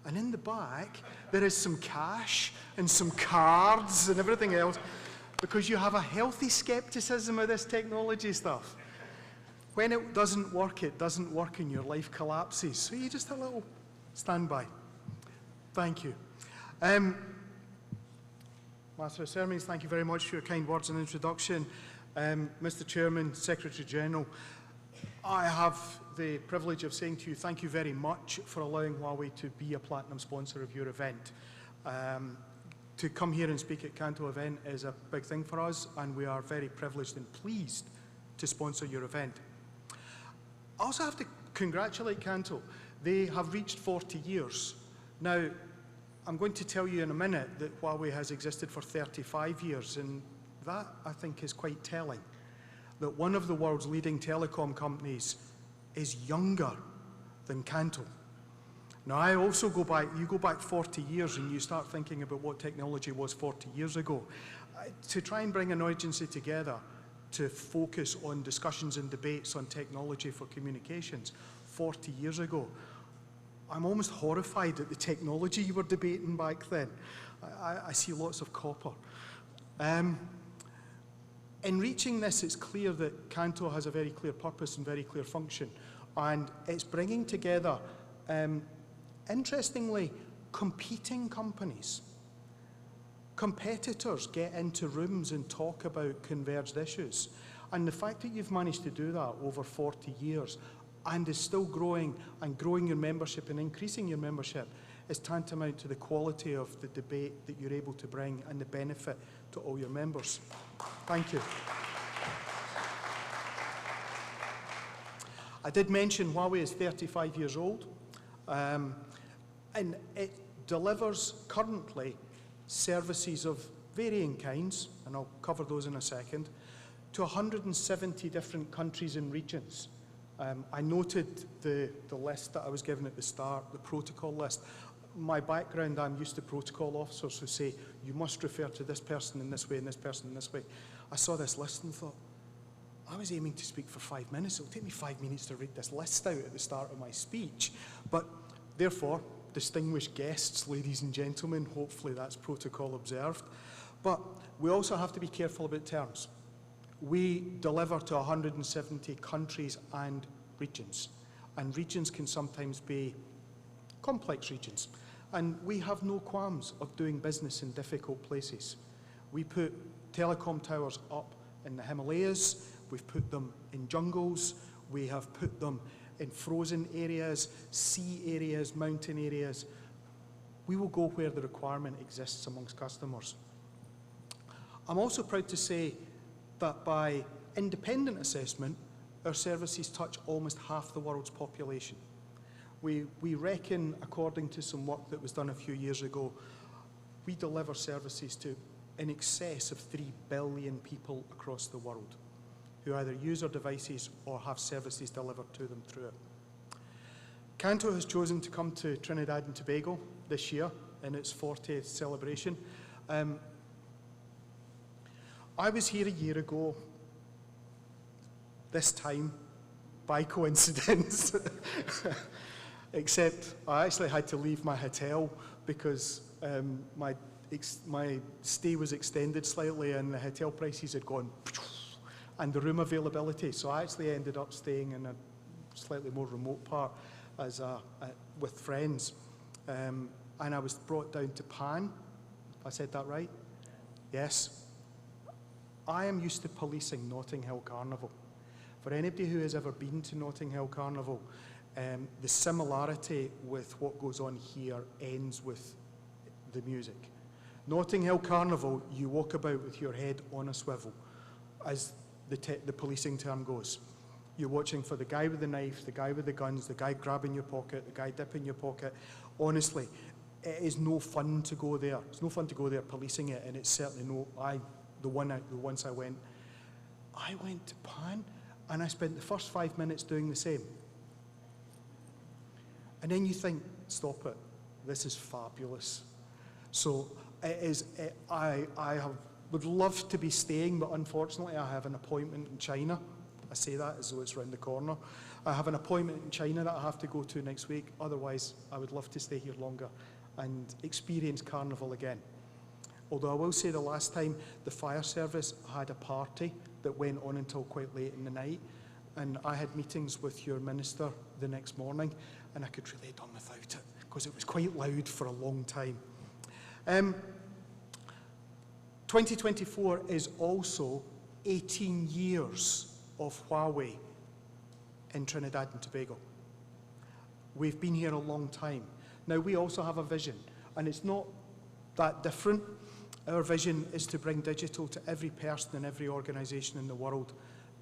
And in the back, there is some cash and some cards and everything else, because you have a healthy skepticism of this technology stuff. When it doesn't work and your life collapses. So you just a little standby. Thank you. Master of Ceremonies, thank you very much for your kind words and introduction. Mr. Chairman, Secretary General, I have the privilege of saying to you thank you very much for allowing Huawei to be a platinum sponsor of your event. To come here and speak at CANTO event is a big thing for us, and we are very privileged and pleased to sponsor your event. I also have to congratulate CANTO. They have reached 40 years. Now, I'm going to tell you in a minute that Huawei has existed for 35 years, and that, I think, is quite telling. That one of the world's leading telecom companies is younger than CANTO. Now, I also go back, you go back 40 years and you start thinking about what technology was 40 years ago. To try and bring an agency together to focus on discussions and debates on technology for communications 40 years ago. I'm almost horrified at the technology you were debating back then. I see lots of copper. In reaching this, it's clear that CANTO has a very clear purpose and very clear function, and it's bringing together, interestingly, competing companies. Competitors get into rooms and talk about converged issues, and the fact that you've managed to do that over 40 years and is still growing and growing your membership and increasing your membership is tantamount to the quality of the debate that you're able to bring and the benefit to all your members. Thank you. I did mention Huawei is 35 years old, and it delivers currently services of varying kinds, and I'll cover those in a second, to 170 different countries and regions. I noted the list that I was given at the start, the protocol list. My background, I'm used to protocol officers who say, you must refer to this person in this way and this person in this way. I saw this list and thought, I was aiming to speak for 5 minutes. It'll take me 5 minutes to read this list out at the start of my speech. But therefore, distinguished guests, ladies and gentlemen, hopefully that's protocol observed. But we also have to be careful about terms. We deliver to 170 countries and regions regions can sometimes be complex regions. And we have no qualms of doing business in difficult places. We put telecom towers up in the Himalayas, we've put them in jungles, we have put them in frozen areas, sea areas, mountain areas. We will go where the requirement exists amongst customers. I'm also proud to say that by independent assessment, our services touch almost half the world's population. We reckon, according to some work that was done a few years ago, we deliver services to in excess of 3 billion people across the world who either use our devices or have services delivered to them through it. CANTO has chosen to come to Trinidad and Tobago this year in its 40th celebration. I was here a year ago, this time, by coincidence, except I actually had to leave my hotel because my stay was extended slightly and the hotel prices had gone and the room availability. So I actually ended up staying in a slightly more remote part as with friends. And I was brought down to Pan. I said that right? Yes. I am used to policing Notting Hill Carnival. For anybody who has ever been to Notting Hill Carnival, the similarity with what goes on here ends with the music. Notting Hill Carnival, you walk about with your head on a swivel, as the policing term goes. You're watching for the guy with the knife, the guy with the guns, the guy grabbing your pocket, the guy dipping your pocket. Honestly, it is no fun to go there. It's no fun to go there policing it, and it's certainly no, once I went to Pan, and I spent the first 5 minutes doing the same. And then you think, stop it, this is fabulous. So it is, would love to be staying, but unfortunately I have an appointment in China. I say that as though it's around the corner. I have an appointment in China that I have to go to next week. Otherwise, I would love to stay here longer and experience Carnival again. Although I will say the last time the fire service had a party that went on until quite late in the night, and I had meetings with your minister the next morning, and I could really have done without it because it was quite loud for a long time. 2024 is also 18 years of Huawei in Trinidad and Tobago. We've been here a long time. Now, we also have a vision, and it's not that different. Our vision is to bring digital to every person and every organisation in the world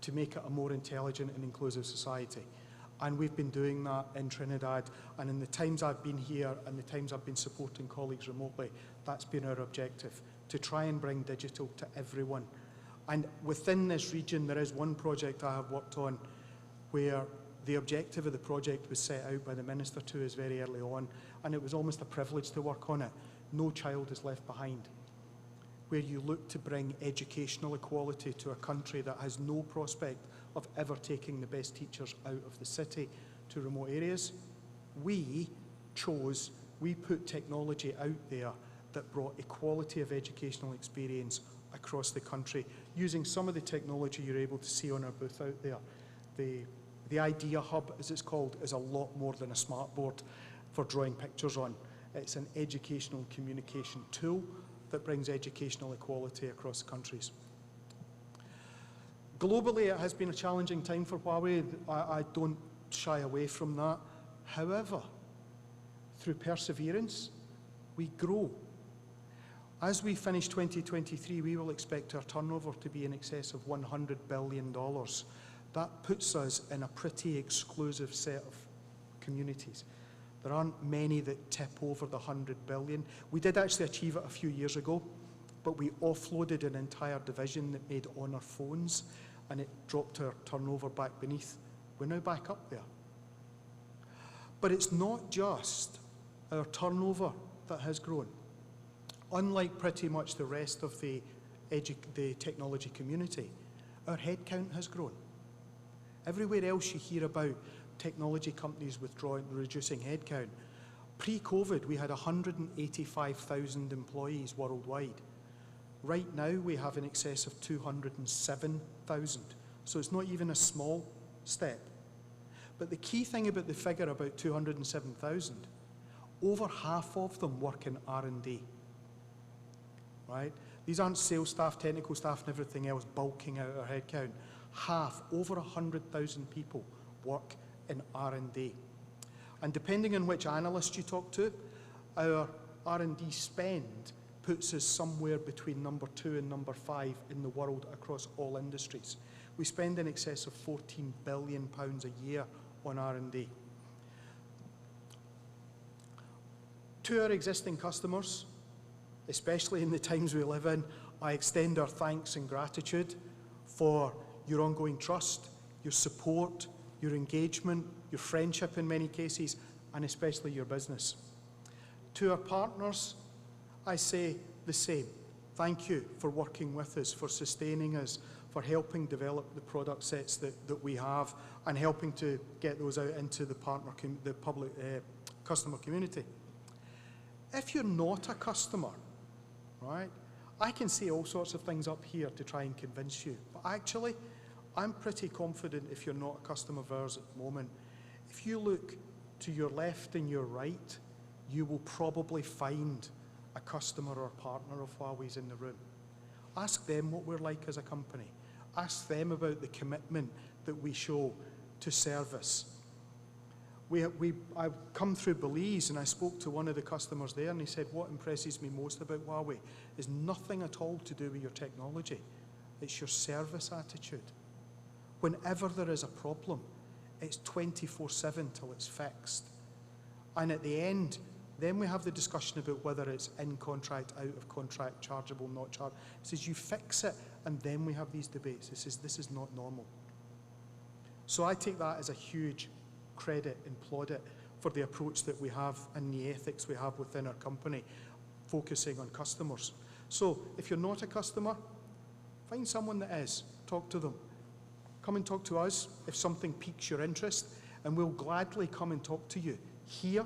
to make it a more intelligent and inclusive society. And we've been doing that in Trinidad, and in the times I've been here and the times I've been supporting colleagues remotely, that's been our objective, to try and bring digital to everyone. And within this region, there is one project I have worked on where the objective of the project was set out by the Minister to us very early on, and it was almost a privilege to work on it. No child is left behind. where you look to bring educational equality to a country that has no prospect of ever taking the best teachers out of the city to remote areas. We put technology out there that brought equality of educational experience across the country, using some of the technology you're able to see on our booth out there. The Idea Hub, as it's called, is a lot more than a smartboard for drawing pictures on. It's an educational and communication tool that brings educational equality across countries. Globally, it has been a challenging time for Huawei. I don't shy away from that. However, through perseverance, we grow. As we finish 2023, we will expect our turnover to be in excess of $100 billion. That puts us in a pretty exclusive set of communities. There aren't many that tip over the 100 billion. We did actually achieve it a few years ago, but we offloaded an entire division that made Honor phones, and it dropped our turnover back beneath. We're now back up there. But it's not just our turnover that has grown. Unlike pretty much the rest of the technology community, our headcount has grown. Everywhere else you hear about technology companies withdrawing, reducing headcount, pre-COVID we had 185,000 employees worldwide. Right now we have in excess of 207,000, so it's not even a small step. But the key thing about the figure, about 207,000, over half of them work in R&D. Right? These aren't sales staff, technical staff and everything else bulking out our headcount. Half, over 100,000 people work in R&D. And depending on which analyst you talk to, our R&D spend puts us somewhere between number 2 and number 5 in the world across all industries. We spend in excess of £14 billion a year on R&D. To our existing customers, especially in the times we live in, I extend our thanks and gratitude for your ongoing trust, your support, your engagement, your friendship in many cases, and especially your business. To our partners, I say the same. Thank you for working with us, for sustaining us, for helping develop the product sets that we have and helping to get those out into the customer community. If you're not a customer, right, I can say all sorts of things up here to try and convince you, but actually, I'm pretty confident if you're not a customer of ours at the moment, if you look to your left and your right, you will probably find a customer or partner of Huawei's in the room. Ask them what we're like as a company. Ask them about the commitment that we show to service. I've come through Belize and I spoke to one of the customers there and he said, what impresses me most about Huawei is nothing at all to do with your technology. It's your service attitude. Whenever there is a problem, it's 24/7 till it's fixed. And at the end, then we have the discussion about whether it's in contract, out of contract, chargeable, not chargeable. It says you fix it, and then we have these debates. It says this is not normal. So I take that as a huge credit and plaudit for the approach that we have and the ethics we have within our company, focusing on customers. So if you're not a customer, find someone that is, talk to them. Come and talk to us if something piques your interest, and we'll gladly come and talk to you here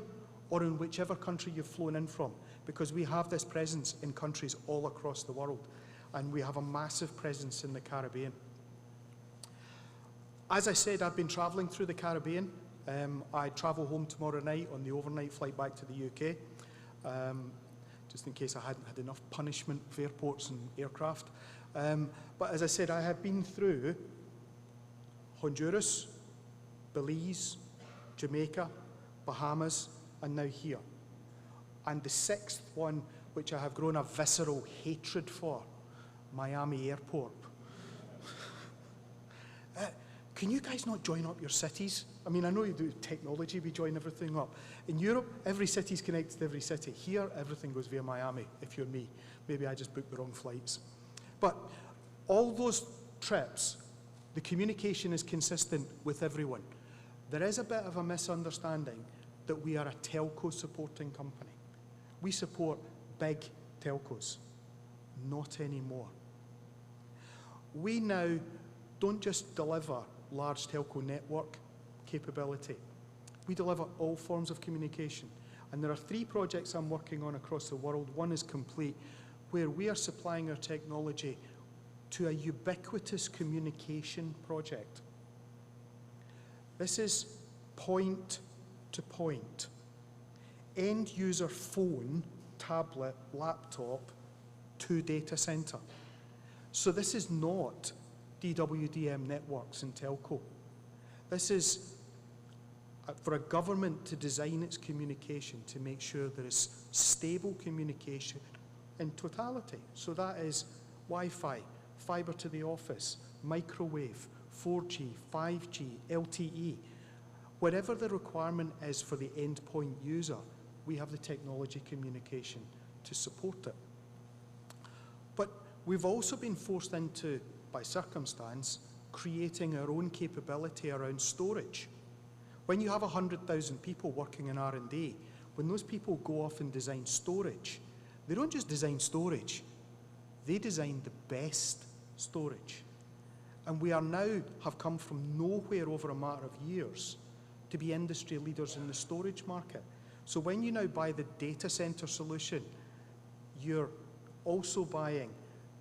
or in whichever country you've flown in from, because we have this presence in countries all across the world, and we have a massive presence in the Caribbean. As I said, I've been travelling through the Caribbean. I travel home tomorrow night on the overnight flight back to the UK, just in case I hadn't had enough punishment of airports and aircraft. But as I said, I have been through Honduras, Belize, Jamaica, Bahamas, and now here. And the sixth one, which I have grown a visceral hatred for, Miami Airport. Can you guys not join up your cities? I mean, I know you do technology, we join everything up. In Europe, every city's connected to every city. Here, everything goes via Miami, if you're me. Maybe I just booked the wrong flights. But all those trips, the communication is consistent with everyone. There is a bit of a misunderstanding that we are a telco supporting company. We support big telcos. Not anymore. We now don't just deliver large telco network capability. We deliver all forms of communication. And there are 3 projects I'm working on across the world. One is complete, where we are supplying our technology to a ubiquitous communication project. This is point to point. End user phone, tablet, laptop to data center. So this is not DWDM networks and telco. This is for a government to design its communication to make sure there is stable communication in totality. So that is Wi-Fi, fiber to the office, microwave, 4G, 5G, LTE. Whatever the requirement is for the endpoint user, we have the technology communication to support it. But we've also been forced into, by circumstance, creating our own capability around storage. When you have 100,000 people working in R&D, when those people go off and design storage, they don't just design storage, they design the best storage. And we are now have come from nowhere over a matter of years to be industry leaders in the storage market. So when you now buy the data center solution, you're also buying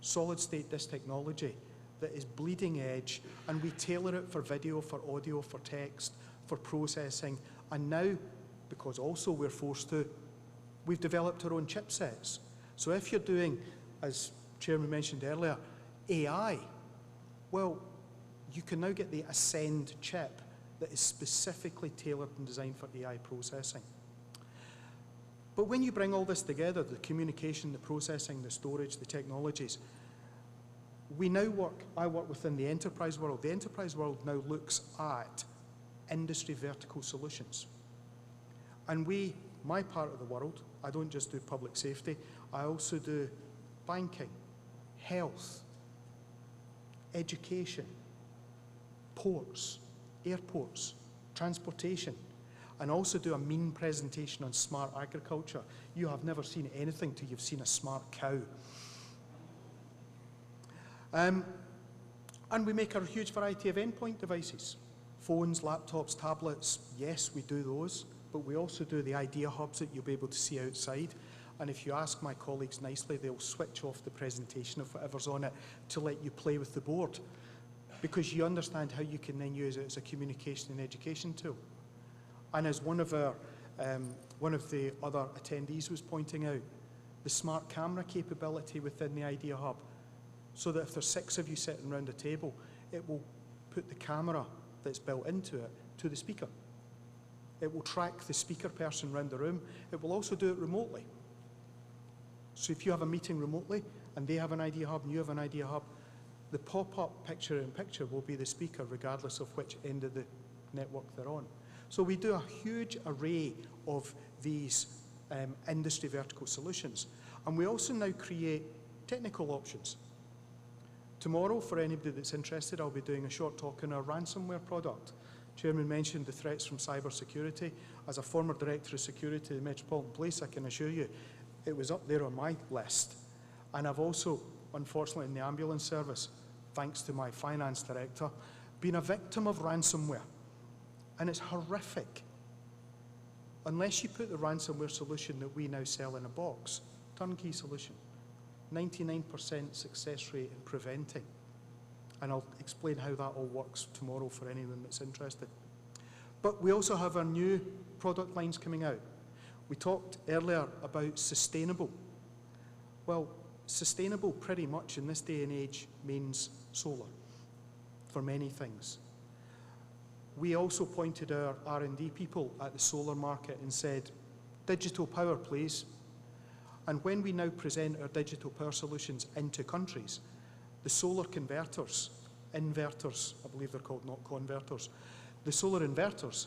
solid state disk technology that is bleeding edge, and we tailor it for video, for audio, for text, for processing. And now, because also we're forced to, we've developed our own chipsets. So if you're doing, as Chairman mentioned earlier, AI, well, you can now get the Ascend chip that is specifically tailored and designed for AI processing. But when you bring all this together, the communication, the processing, the storage, the technologies, I work within the enterprise world. The enterprise world now looks at industry vertical solutions. And my part of the world, I don't just do public safety, I also do banking, health, education, ports, airports, transportation, and also do a mean presentation on smart agriculture. You have never seen anything till you've seen a smart cow. And we make a huge variety of endpoint devices. Phones, laptops, tablets, yes, we do those, but we also do the idea hubs that you'll be able to see outside. And if you ask my colleagues nicely, they'll switch off the presentation of whatever's on it to let you play with the board, because you understand how you can then use it as a communication and education tool. And as one of the other attendees was pointing out, the smart camera capability within the Idea Hub, so that if there's 6 of you sitting around a table, it will put the camera that's built into it to the speaker. It will track the speaker person around the room. It will also do it remotely. So if you have a meeting remotely and they have an Idea Hub and you have an Idea Hub, the pop-up picture-in-picture will be the speaker regardless of which end of the network they're on. So we do a huge array of these industry vertical solutions. And we also now create technical options. Tomorrow, for anybody that's interested, I'll be doing a short talk on our ransomware product. Chairman mentioned the threats from cybersecurity. As a former Director of Security of the Metropolitan Police, I can assure you it was up there on my list. And I've also, unfortunately, in the ambulance service, thanks to my finance director, been a victim of ransomware. And it's horrific. Unless you put the ransomware solution that we now sell in a box, turnkey solution, 99% success rate in preventing. And I'll explain how that all works tomorrow for anyone that's interested. But we also have our new product lines coming out. We talked earlier about sustainable. Well, sustainable pretty much in this day and age means solar for many things. We also pointed our R&D people at the solar market and said, digital power, please. And when we now present our digital power solutions into countries, the solar converters, inverters, I believe they're called, not converters, the solar inverters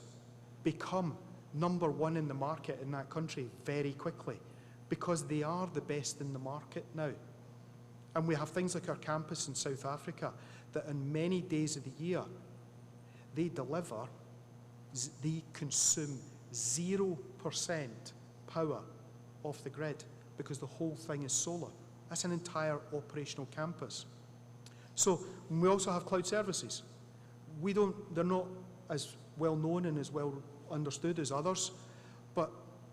become #1 in the market in that country very quickly, because they are the best in the market now. And we have things like our campus in South Africa that on many days of the year, they consume 0% power off the grid, because the whole thing is solar That's an entire operational campus. So we also have cloud services. They're not as well known and as well understood as others, but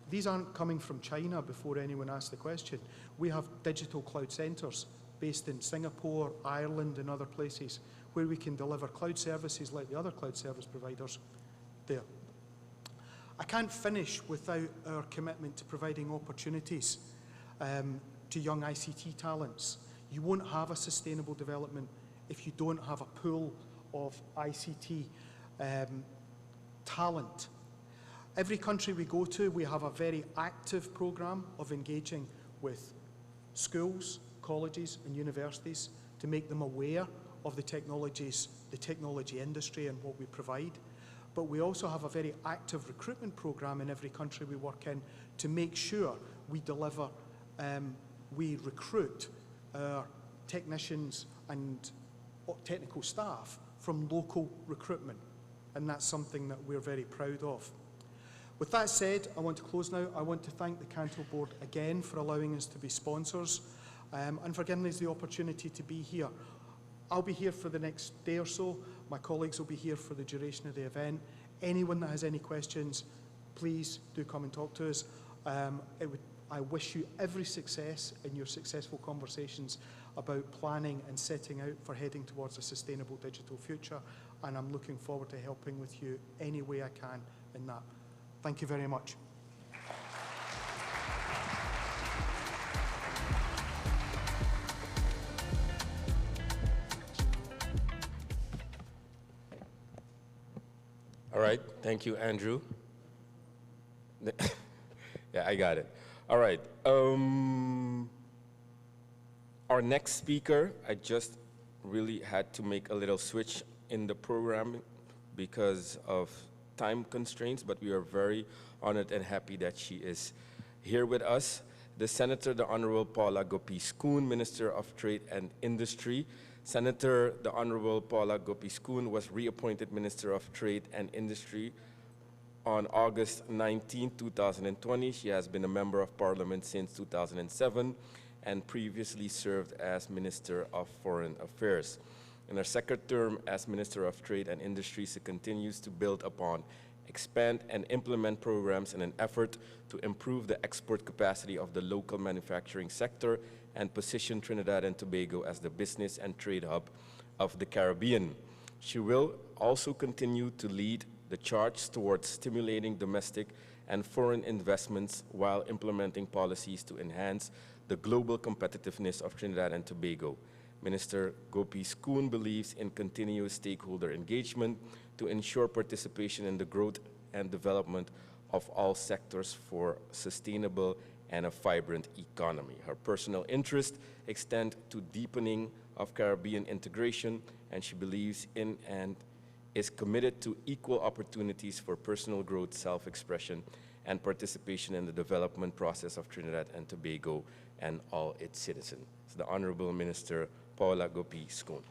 these aren't coming from China before anyone asks the question. We have digital cloud centres based in Singapore, Ireland and other places where we can deliver cloud services like the other cloud service providers there. I can't finish without our commitment to providing opportunities to young ICT talents. You won't have a sustainable development if you don't have a pool of ICT talent. Every country we go to, we have a very active programme of engaging with schools, colleges and universities to make them aware of the technology industry and what we provide. But we also have a very active recruitment programme in every country we work in to make sure we deliver, we recruit our technicians and technical staff from local recruitment. And that's something that we're very proud of. With that said, I want to close now. I want to thank the CANTO board again for allowing us to be sponsors and for giving us the opportunity to be here. I'll be here for the next day or so. My colleagues will be here for the duration of the event. Anyone that has any questions, please do come and talk to us. I wish you every success in your successful conversations about planning and setting out for heading towards a sustainable digital future. And I'm looking forward to helping with you any way I can in that. Thank you very much. All right, thank you, Andrew. Yeah, I got it. All right. Our next speaker, I just really had to make a little switch in the program because of time constraints, but we are very honored and happy that she is here with us. The Senator, the Honorable Paula Gopi-Skoon, Minister of Trade and Industry. Senator, the Honorable Paula Gopi-Skoon was reappointed Minister of Trade and Industry on August 19, 2020. She has been a Member of Parliament since 2007 and previously served as Minister of Foreign Affairs. In her second term as Minister of Trade and Industry, she continues to build upon, expand and implement programs in an effort to improve the export capacity of the local manufacturing sector and position Trinidad and Tobago as the business and trade hub of the Caribbean. She will also continue to lead the charge towards stimulating domestic and foreign investments while implementing policies to enhance the global competitiveness of Trinidad and Tobago. Minister Gopi-Skoon believes in continuous stakeholder engagement to ensure participation in the growth and development of all sectors for sustainable and a vibrant economy. Her personal interests extend to deepening of Caribbean integration, and she believes in and is committed to equal opportunities for personal growth, self-expression, and participation in the development process of Trinidad and Tobago and all its citizens. It's the Honorable Minister Paula Gopi-Skoon.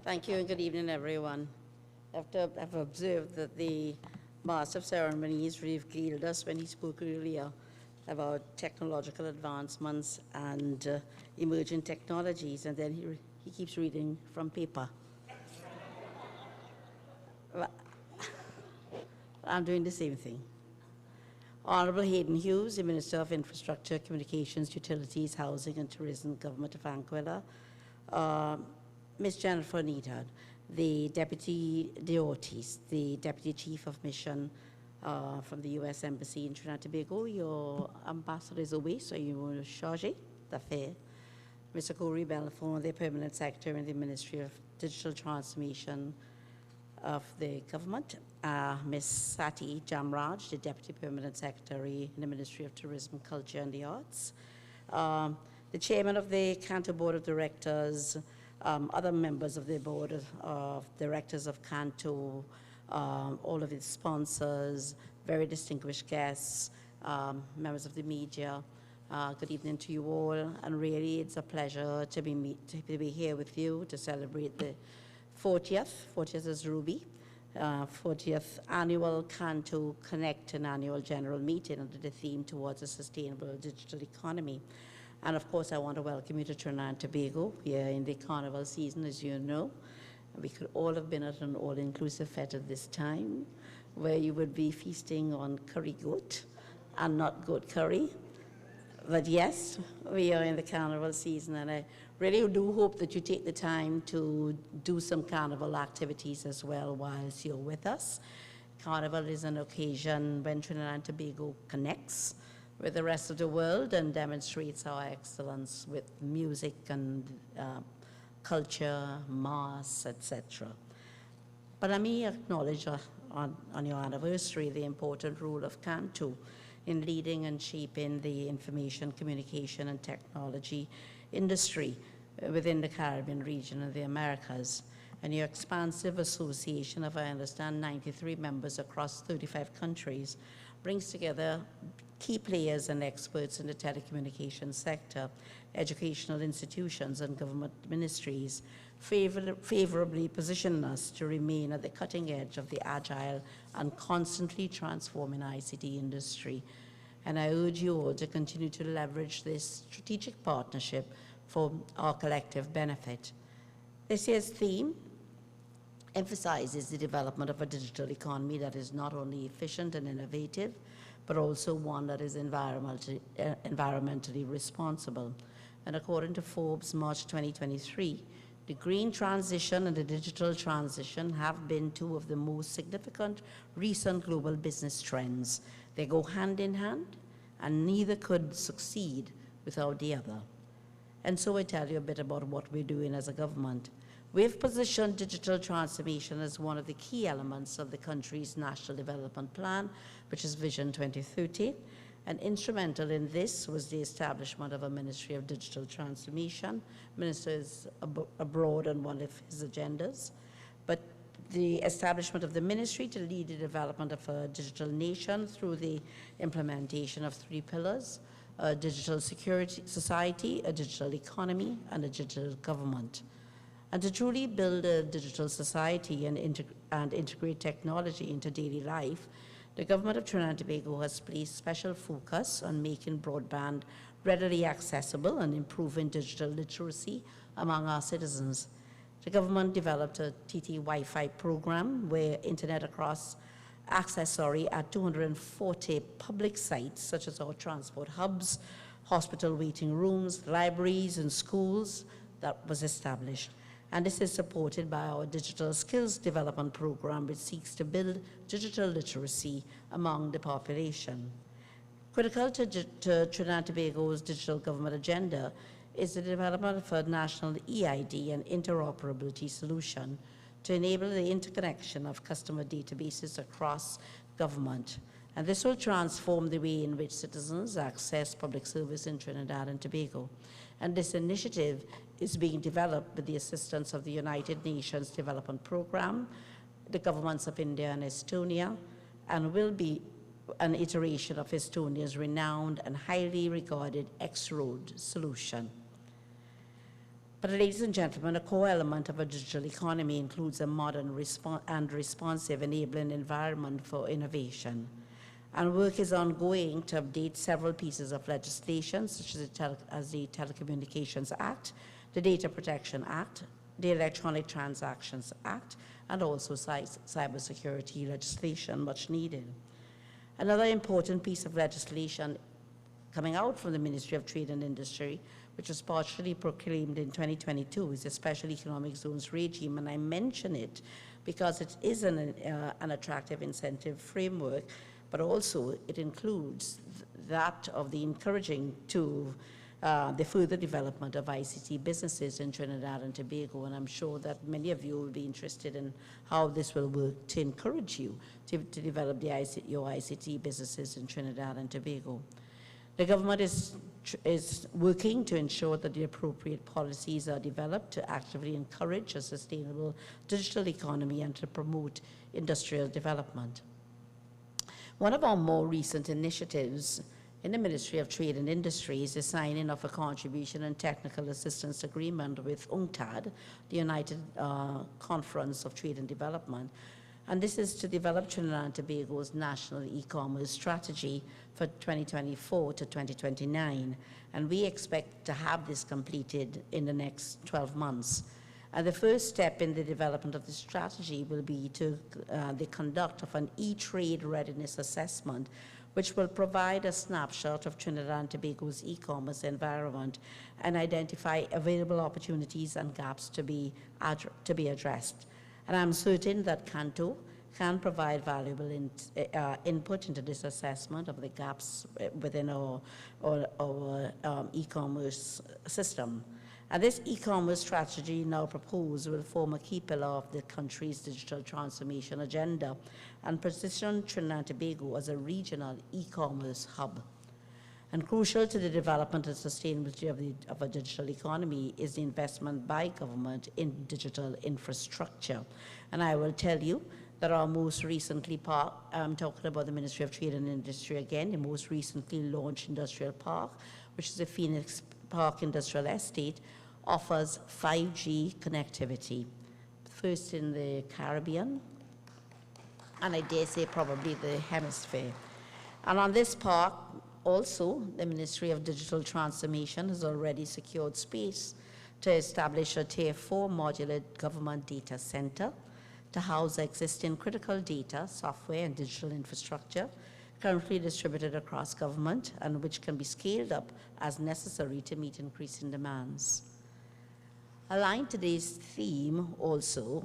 Thank you and good evening, everyone. I've observed that the Master of Ceremonies regaled us when he spoke earlier about technological advancements and emerging technologies, and then he keeps reading from paper. I'm doing the same thing. Honorable Hayden Hughes, the Minister of Infrastructure, Communications, Utilities, Housing and Tourism, Government of Anguilla. Ms. Jennifer Needham, the Deputy de Ortiz, the Deputy Chief of Mission from the U.S. Embassy in Trinidad and Tobago. Your ambassador is away, so you will charge d'affaires. Mr. Corey Belfort, the Permanent Secretary in the Ministry of Digital Transformation of the Government. Ms. Sati Jamraj, the Deputy Permanent Secretary in the Ministry of Tourism, Culture and the Arts. The Chairman of the CANTO Board of Directors, other members of the Board of Directors of CANTO, all of its sponsors, very distinguished guests, members of the media, Good evening to you all, and really it's a pleasure to be here with you to celebrate the 40th is Ruby, 40th annual CANTO Connect and annual general meeting under the theme towards a sustainable digital economy. And of course, I want to welcome you to Trinidad and Tobago. We are in the carnival season, as you know. We could all have been at an all-inclusive fete at this time, where you would be feasting on curry goat and not goat curry. But yes, we are in the carnival season, and I really do hope that you take the time to do some carnival activities as well whilst you're with us. Carnival is an occasion when Trinidad and Tobago connects with the rest of the world and demonstrates our excellence with music and culture, mass, etc. But let me acknowledge on your anniversary the important role of CANTO in leading and shaping the information, communication, and technology industry within the Caribbean region and the Americas. And your expansive association of, I understand, 93 members across 35 countries brings together key players and experts in the telecommunications sector, educational institutions, and government ministries, favorably position us to remain at the cutting edge of the agile and constantly transforming ICT industry. And I urge you all to continue to leverage this strategic partnership for our collective benefit. This year's theme emphasizes the development of a digital economy that is not only efficient and innovative, but also one that is environmentally responsible. And according to Forbes March 2023, the green transition and the digital transition have been two of the most significant recent global business trends. They go hand in hand, and neither could succeed without the other. And so I tell you a bit about what we're doing as a government. We've positioned digital transformation as one of the key elements of the country's National Development Plan, which is Vision 2030. And instrumental in this was the establishment of a Ministry of Digital Transformation. Minister is abroad on one of his agendas. But the establishment of the ministry to lead the development of a digital nation through the implementation of 3 pillars: a digital security society, a digital economy, and a digital government. And to truly build a digital society and integrate technology into daily life, the government of Trinidad and Tobago has placed special focus on making broadband readily accessible and improving digital literacy among our citizens. The government developed a TT Wi-Fi program where internet access at 240 public sites, such as our transport hubs, hospital waiting rooms, libraries, and schools, that was established. And this is supported by our digital skills development program, which seeks to build digital literacy among the population. Critical to Trinidad and Tobago's digital government agenda is the development of a national EID and interoperability solution to enable the interconnection of customer databases across government. And this will transform the way in which citizens access public service in Trinidad and Tobago. And this initiative is being developed with the assistance of the United Nations Development Program, the governments of India and Estonia, and will be an iteration of Estonia's renowned and highly regarded X-Road solution. But ladies and gentlemen, a core element of a digital economy includes a modern and responsive enabling environment for innovation. And work is ongoing to update several pieces of legislation, such as the Telecommunications Act, the Data Protection Act, the Electronic Transactions Act, and also cybersecurity legislation, much needed. Another important piece of legislation coming out from the Ministry of Trade and Industry, which was partially proclaimed in 2022, is the Special Economic Zones regime, and I mention it because it is an attractive incentive framework, but also it includes that of the encouraging to the further development of ICT businesses in Trinidad and Tobago, and I'm sure that many of you will be interested in how this will work to encourage you to develop your ICT businesses in Trinidad and Tobago. The government is working to ensure that the appropriate policies are developed to actively encourage a sustainable digital economy and to promote industrial development. One of our more recent initiatives in the Ministry of Trade and Industry is the signing of a contribution and technical assistance agreement with UNCTAD, the United Conference of Trade and Development. And this is to develop Trinidad and Tobago's national e-commerce strategy for 2024 to 2029. And we expect to have this completed in the next 12 months. And the first step in the development of the strategy will be to the conduct of an e-trade readiness assessment, which will provide a snapshot of Trinidad and Tobago's e-commerce environment and identify available opportunities and gaps to be addressed. And I'm certain that CANTO can provide valuable input into this assessment of the gaps within our e-commerce system. And this e-commerce strategy now proposed will form a key pillar of the country's digital transformation agenda and position Trinidad and Tobago as a regional e-commerce hub. And crucial to the development and sustainability of a digital economy is the investment by government in digital infrastructure. And I will tell you that our most recently I'm talking about the Ministry of Trade and Industry again, the most recently launched industrial park, which is the Phoenix Park Industrial Estate, offers 5G connectivity, first in the Caribbean, and I dare say probably the hemisphere. And on this park, also, the Ministry of Digital Transformation has already secured space to establish a Tier 4 modular government data center to house existing critical data, software, and digital infrastructure currently distributed across government and which can be scaled up as necessary to meet increasing demands. Aligned to this theme also,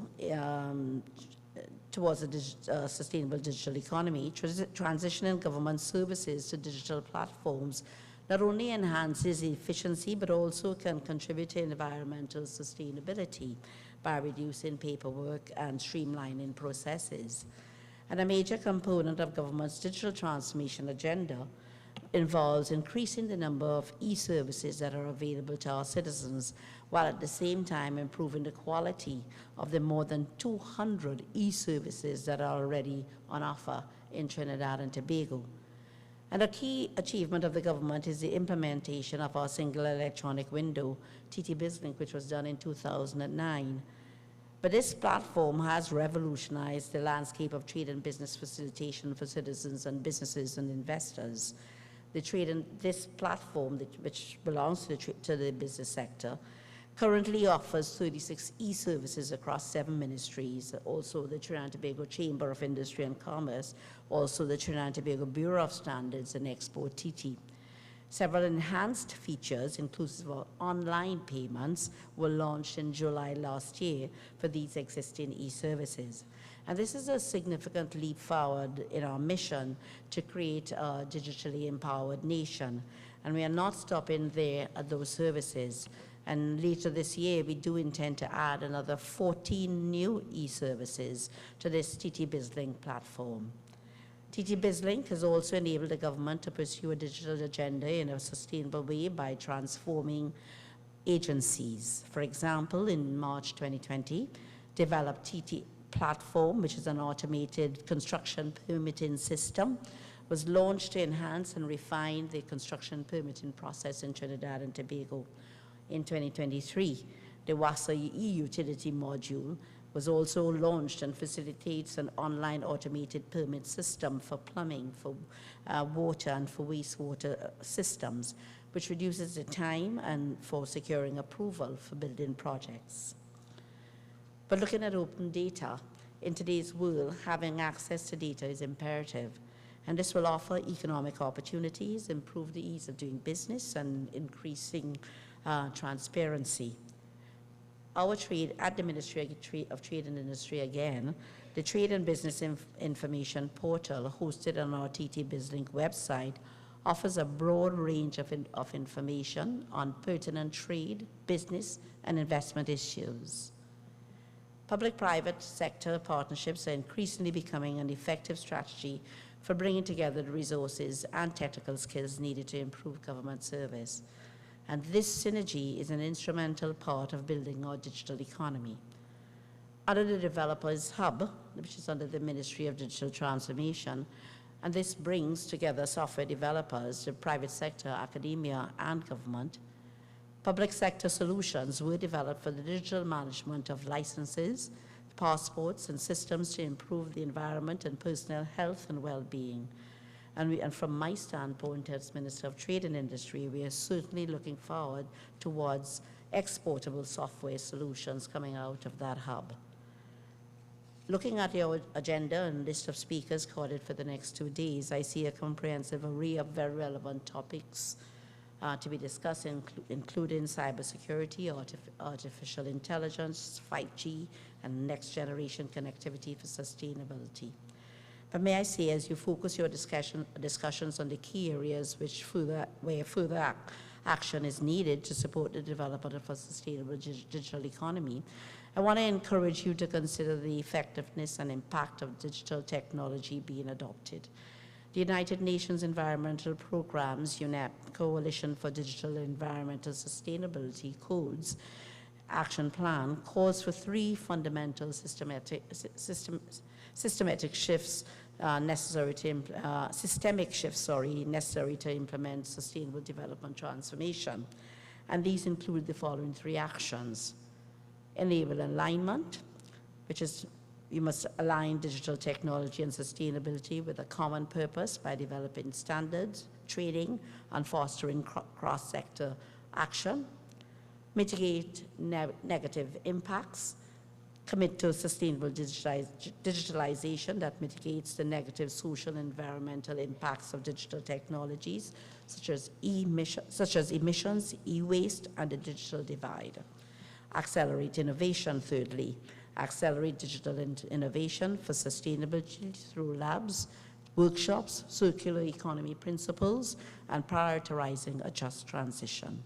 towards a sustainable digital economy, transitioning government services to digital platforms not only enhances efficiency, but also can contribute to environmental sustainability by reducing paperwork and streamlining processes. And a major component of government's digital transformation agenda involves increasing the number of e-services that are available to our citizens, while at the same time improving the quality of the more than 200 e-services that are already on offer in Trinidad and Tobago. And a key achievement of the government is the implementation of our single electronic window, TT BizLink, which was done in 2009. But this platform has revolutionized the landscape of trade and business facilitation for citizens and businesses and investors. This platform, which belongs to the business sector, currently offers 36 e-services across 7 ministries, also the Trinidad and Tobago Chamber of Industry and Commerce, also the Trinidad and Tobago Bureau of Standards and Export TT. Several enhanced features, inclusive of online payments, were launched in July last year for these existing e-services. And this is a significant leap forward in our mission to create a digitally empowered nation. And we are not stopping there at those services. And later this year, we do intend to add another 14 new e-services to this TT BizLink platform. TT BizLink has also enabled the government to pursue a digital agenda in a sustainable way by transforming agencies. For example, in March 2020, developed TT Platform, which is an automated construction permitting system, was launched to enhance and refine the construction permitting process in Trinidad and Tobago. In 2023, the WASA e-utility module was also launched and facilitates an online automated permit system for plumbing, for water and for wastewater systems, which reduces the time and for securing approval for building projects. But looking at open data, in today's world, having access to data is imperative, and this will offer economic opportunities, improve the ease of doing business, and increasing transparency. Our trade at the Ministry of Trade and Industry again, the Trade and Business Information Portal hosted on our TT BizLink website offers a broad range of information on pertinent trade, business, and investment issues. Public-private sector partnerships are increasingly becoming an effective strategy for bringing together the resources and technical skills needed to improve government service. And this synergy is an instrumental part of building our digital economy. Under the Developers Hub, which is under the Ministry of Digital Transformation, And this brings together software developers, the private sector, academia, and government. Public sector solutions were developed for the digital management of licenses, passports, and systems to improve the environment and personal health and well-being. And from my standpoint as Minister of Trade and Industry, we are certainly looking forward towards exportable software solutions coming out of that hub. Looking at your agenda and list of speakers corded for the next 2 days, I see a comprehensive array of very relevant topics to be discussed, including cybersecurity, artificial intelligence, 5G, and next-generation connectivity for sustainability. But may I say, as you focus your discussions on the key areas where further action is needed to support the development of a sustainable digital economy, I want to encourage you to consider the effectiveness and impact of digital technology being adopted. The United Nations Environmental Programme's UNEP, Coalition for Digital Environmental Sustainability Codes Action Plan, calls for 3 fundamental systemic shifts necessary to implement sustainable development transformation. And these include the following 3 actions. Enable alignment, which is you must align digital technology and sustainability with a common purpose by developing standards, training, and fostering cross-sector action. Mitigate negative impacts. Commit to sustainable digitalization that mitigates the negative social and environmental impacts of digital technologies, such as emissions, e-waste, and the digital divide. Accelerate innovation, thirdly. Accelerate digital innovation for sustainability through labs, workshops, circular economy principles, and prioritizing a just transition.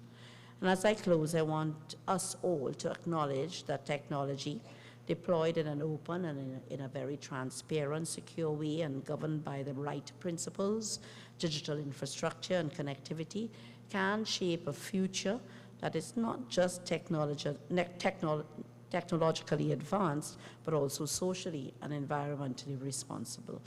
And as I close, I want us all to acknowledge that technology deployed in an open and in a very transparent, secure way and governed by the right principles, digital infrastructure and connectivity can shape a future that is not just technologically advanced, but also socially and environmentally responsible.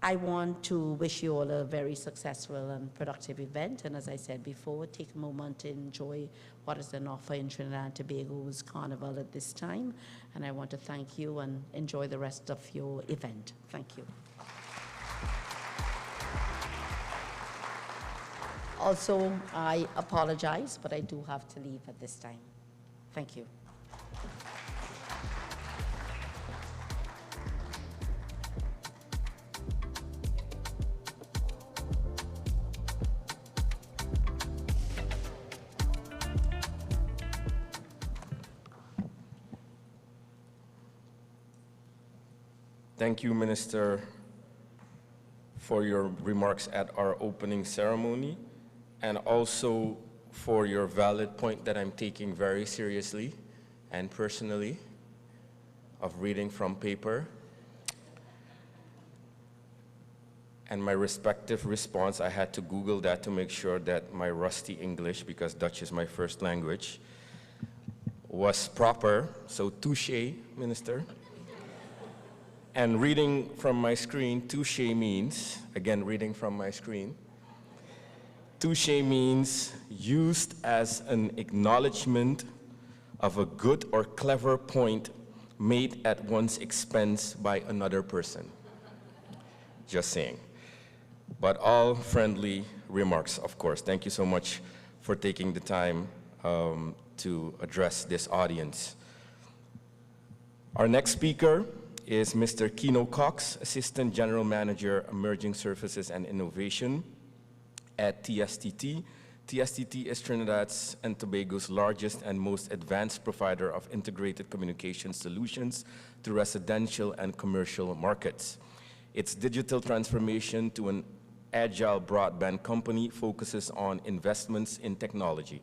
I want to wish you all a very successful and productive event, and as I said before, take a moment to enjoy what is on offer in Trinidad and Tobago's Carnival at this time, and I want to thank you and enjoy the rest of your event. Thank you. Also, I apologize, but I do have to leave at this time. Thank you. Thank you, Minister, for your remarks at our opening ceremony, and also for your valid point that I'm taking very seriously and personally of reading from paper. And my respective response, I had to Google that to make sure that my rusty English, because Dutch is my first language, was proper. So touché, Minister. And reading from my screen, touché means, again, reading from my screen, touché means used as an acknowledgement of a good or clever point made at one's expense by another person. Just saying. But all friendly remarks, of course. Thank you so much for taking the time to address this audience. Our next speaker is Mr. Keno Cox, Assistant General Manager, Emerging Services and Innovation at TSTT. TSTT is Trinidad's and Tobago's largest and most advanced provider of integrated communication solutions to residential and commercial markets. Its digital transformation to an agile broadband company focuses on investments in technology.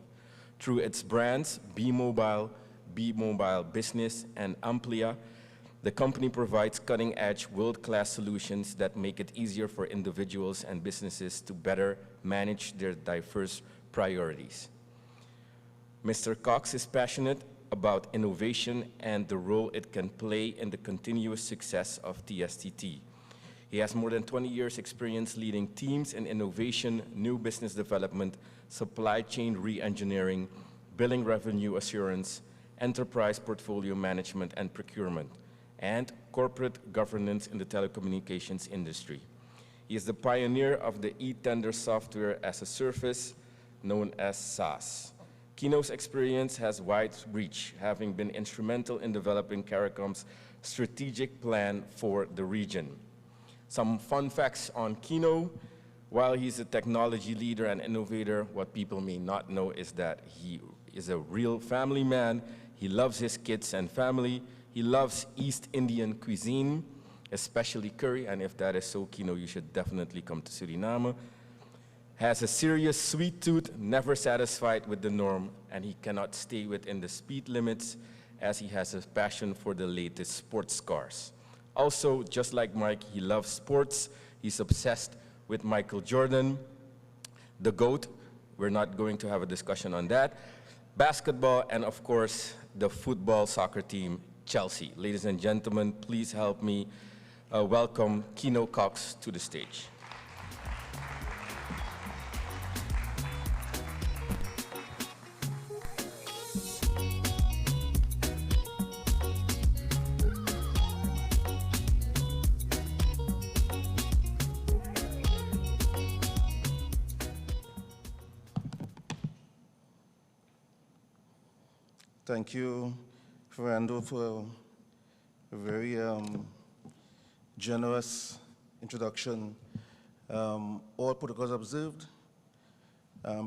Through its brands, B-Mobile, B-Mobile Business, and Amplia, the company provides cutting-edge, world-class solutions that make it easier for individuals and businesses to better manage their diverse priorities. Mr. Cox is passionate about innovation and the role it can play in the continuous success of TSTT. He has more than 20 years experience leading teams in innovation, new business development, supply chain re-engineering, billing revenue assurance, enterprise portfolio management and procurement, and corporate governance in the telecommunications industry. He is the pioneer of the e-tender software as a service known as SaaS. Kino's experience has wide reach, having been instrumental in developing CARICOM's strategic plan for the region. Some fun facts on Kino. While he's a technology leader and innovator, what people may not know is that he is a real family man. He loves his kids and family. He loves East Indian cuisine, especially curry, and if that is so, Kino, you should definitely come to Suriname. Has a serious sweet tooth, never satisfied with the norm, and he cannot stay within the speed limits as he has a passion for the latest sports cars. Also, just like Mike, he loves sports. He's obsessed with Michael Jordan, the GOAT. We're not going to have a discussion on that. Basketball, and of course, the football soccer team, Chelsea. Ladies and gentlemen, please help me welcome Kino Cox to the stage. Thank you, Fernando, for a very generous introduction. All protocols observed.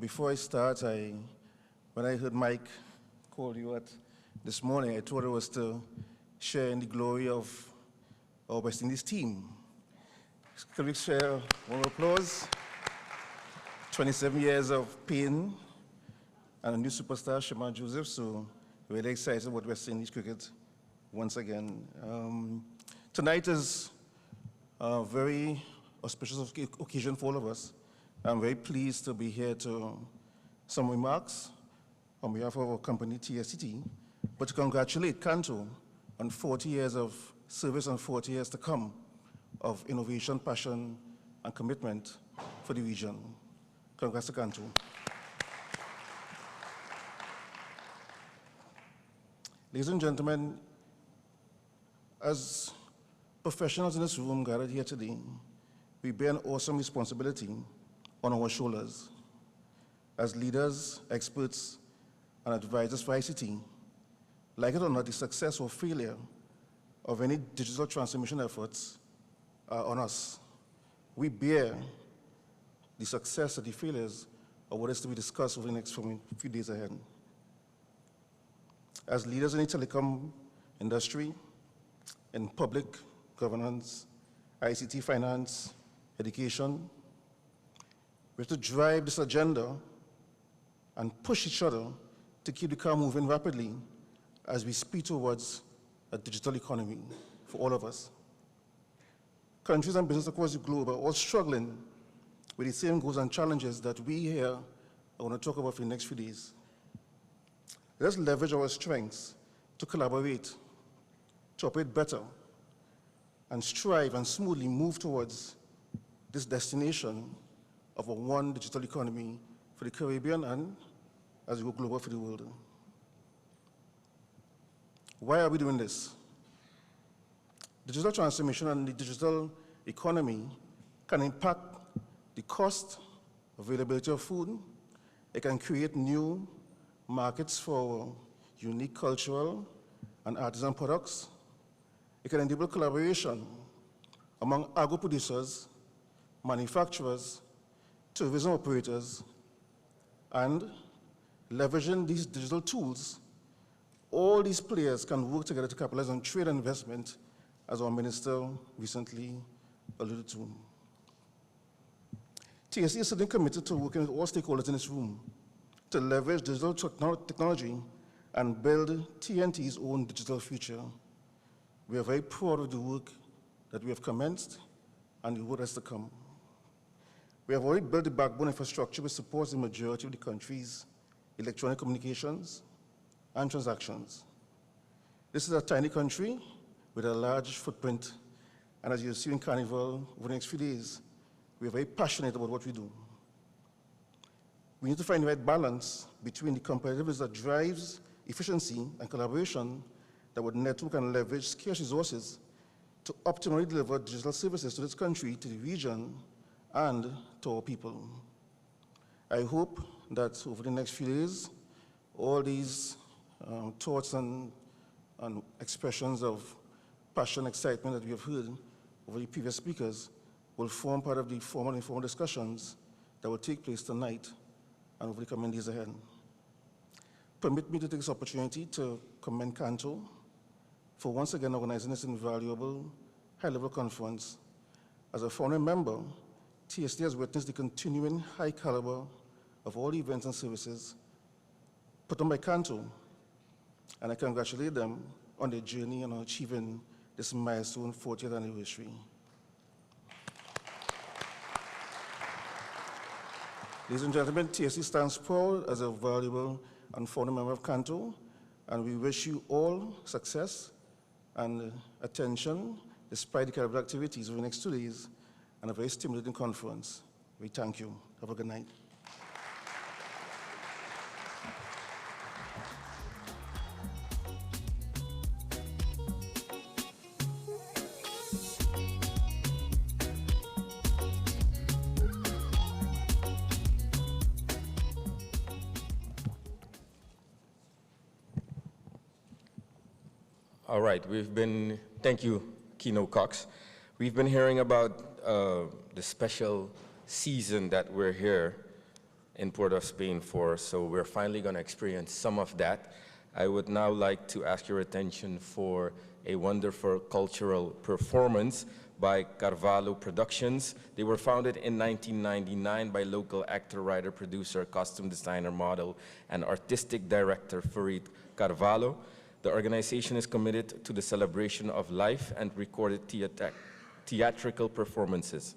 Before I start, when I heard Mike call you out this morning, I thought it was to share in the glory of our West Indies team. Can we share one applause? 27 years of pain and a new superstar, Shema Joseph, so really excited about West Indies cricket once again. Tonight is a very auspicious occasion for all of us. I'm very pleased to be here to some remarks on behalf of our company, TSCT, but to congratulate CANTO on 40 years of service and 40 years to come of innovation, passion, and commitment for the region. Congrats to CANTO. Ladies and gentlemen, as professionals in this room gathered here today, we bear an awesome responsibility on our shoulders. As leaders, experts, and advisors for ICT, like it or not, the success or failure of any digital transformation efforts are on us. We bear the success or the failures of what is to be discussed over the next few days ahead. As leaders in the telecom industry, in public governance, ICT finance, education, we have to drive this agenda and push each other to keep the car moving rapidly as we speed towards a digital economy for all of us. Countries and businesses across the globe are all struggling with the same goals and challenges that we here are going to talk about for the next few days. Let's leverage our strengths to collaborate, to operate better, and strive and smoothly move towards this destination of a one digital economy for the Caribbean and, as we go global, for the world. Why are we doing this? Digital transformation and the digital economy can impact the cost, availability of food. It can create new markets for unique cultural and artisan products. It can enable collaboration among agro-producers, manufacturers, tourism operators, and leveraging these digital tools, all these players can work together to capitalize on trade and investment, as our minister recently alluded to. TSC is certainly committed to working with all stakeholders in this room to leverage digital technology and build TNT's own digital future. We are very proud of the work that we have commenced and the work that's to come. We have already built the backbone infrastructure which supports the majority of the country's electronic communications and transactions. This is a tiny country with a large footprint And as you'll see in Carnival over the next few days, we're very passionate about what we do. We need to find the right balance between the competitiveness that drives efficiency and collaboration that would network and leverage scarce resources to optimally deliver digital services to this country, to the region, and to our people. I hope that over the next few days, all these thoughts and expressions of passion, excitement that we have heard over the previous speakers will form part of the formal and informal discussions that will take place tonight and over the coming days ahead. Permit me to take this opportunity to commend CANTO for once again organizing this invaluable high-level conference. As a founding member, TST has witnessed the continuing high caliber of all events and services put on by CANTO, and I congratulate them on their journey and on achieving this milestone 40th anniversary. Ladies and gentlemen, TSC stands proud as a valuable and founding member of CANTO, and we wish you all success and attention despite the caliber activities over the next 2 days and a very stimulating conference. We thank you. Have a good night. All right, thank you, Kino Cox. We've been hearing about the special season that we're here in Port of Spain for, so we're finally going to experience some of that. I would now like to ask your attention for a wonderful cultural performance by Carvalho Productions. They were founded in 1999 by local actor, writer, producer, costume designer, model, and artistic director Farid Carvalho. The organization is committed to the celebration of life and recorded theatrical performances.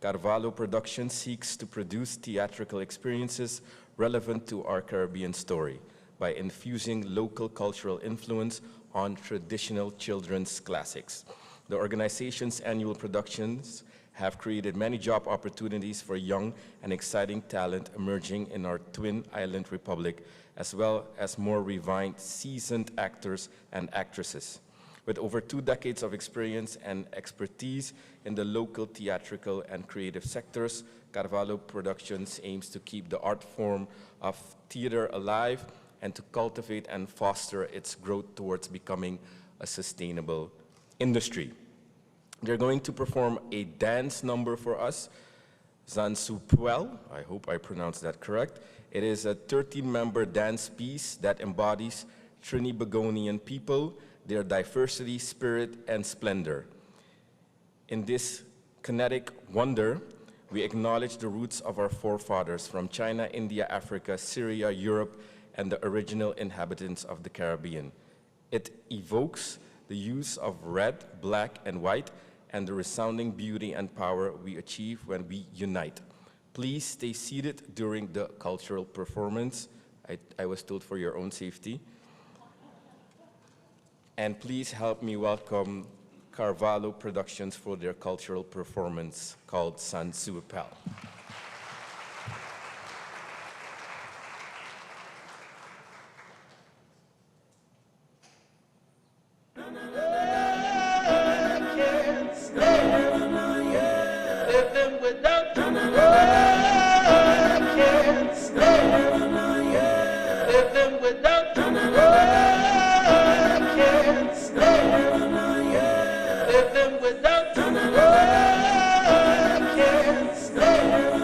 Carvalho Productions seeks to produce theatrical experiences relevant to our Caribbean story by infusing local cultural influence on traditional children's classics. The organization's annual productions have created many job opportunities for young and exciting talent emerging in our twin island republic, as well as more refined, seasoned actors and actresses. With over 2 decades of experience and expertise in the local theatrical and creative sectors, Carvalho Productions aims to keep the art form of theater alive and to cultivate and foster its growth towards becoming a sustainable industry. They're going to perform a dance number for us, Zansupuel, I hope I pronounced that correct. It is a 13-member dance piece that embodies Trinbagonian people, their diversity, spirit, and splendor. In this kinetic wonder, we acknowledge the roots of our forefathers from China, India, Africa, Syria, Europe, and the original inhabitants of the Caribbean. It evokes the use of red, black, and white, and the resounding beauty and power we achieve when we unite. Please stay seated during the cultural performance. I was told for your own safety. And please help me welcome Carvalho Productions for their cultural performance called Zansupuel. Living without you, I can't stay.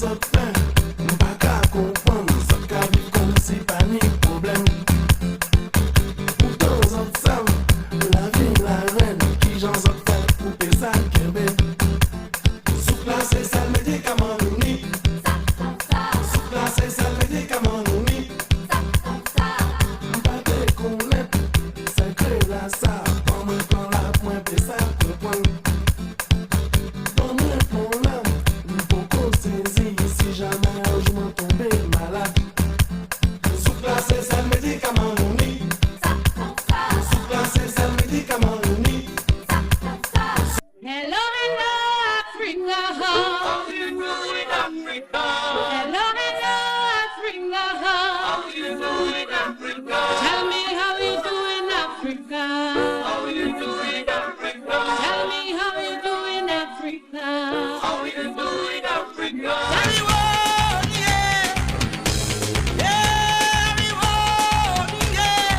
zot fè, mpa ka kompon, zot ka viv kom si pa ni problem. Pourtant zot sav, la vi la ren, ki jan zot fè pou pe sa kebe. Sou plase sel medikaman nou ni, sou plase sel medikaman nou ni. Mpa te konet, se kre la sa, pan mwen plan la pwen pe sa kompon. Pan mwen plan la, mpoko sezi, si jamais un jour m'en tombe malade. Sou plase sel medikaman nou ni, sou plase sel medikaman nou ni. Hello, hello, Africa. How you doing, Africa? Hello, hello, Africa. How you doing, Africa? Tell me how you doing, Africa. How you doing, Africa? Tell me how you doing, Africa. How you doing, Africa? Everyone, yeah, yeah, everyone, yeah.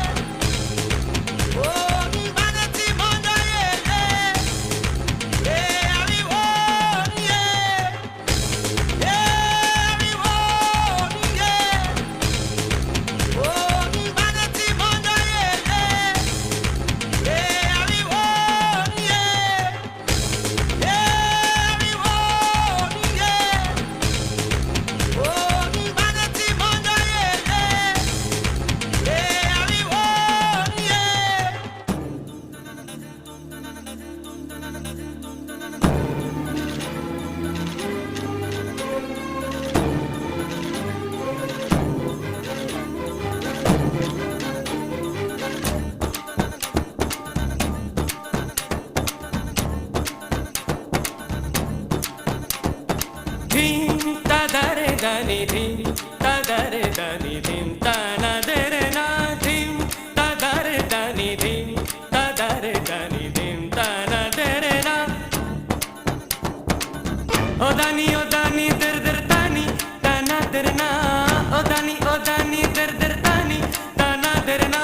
Oh, humanity, manda, yeah, yeah, everyone, yeah, yeah, everyone, yeah. Oh, humanity, manda, yeah, yeah, everyone, yeah, yeah, everyone, yeah. Oh, humanity, manda, yeah, yeah, everyone, yeah. Dim ta da re da ni dim ta da re da ni dim ta na de re na dim ta da re da ni dim ta da re da ni dim ta na de re na o dani der der tani ta na der na o dani der tani ta na der na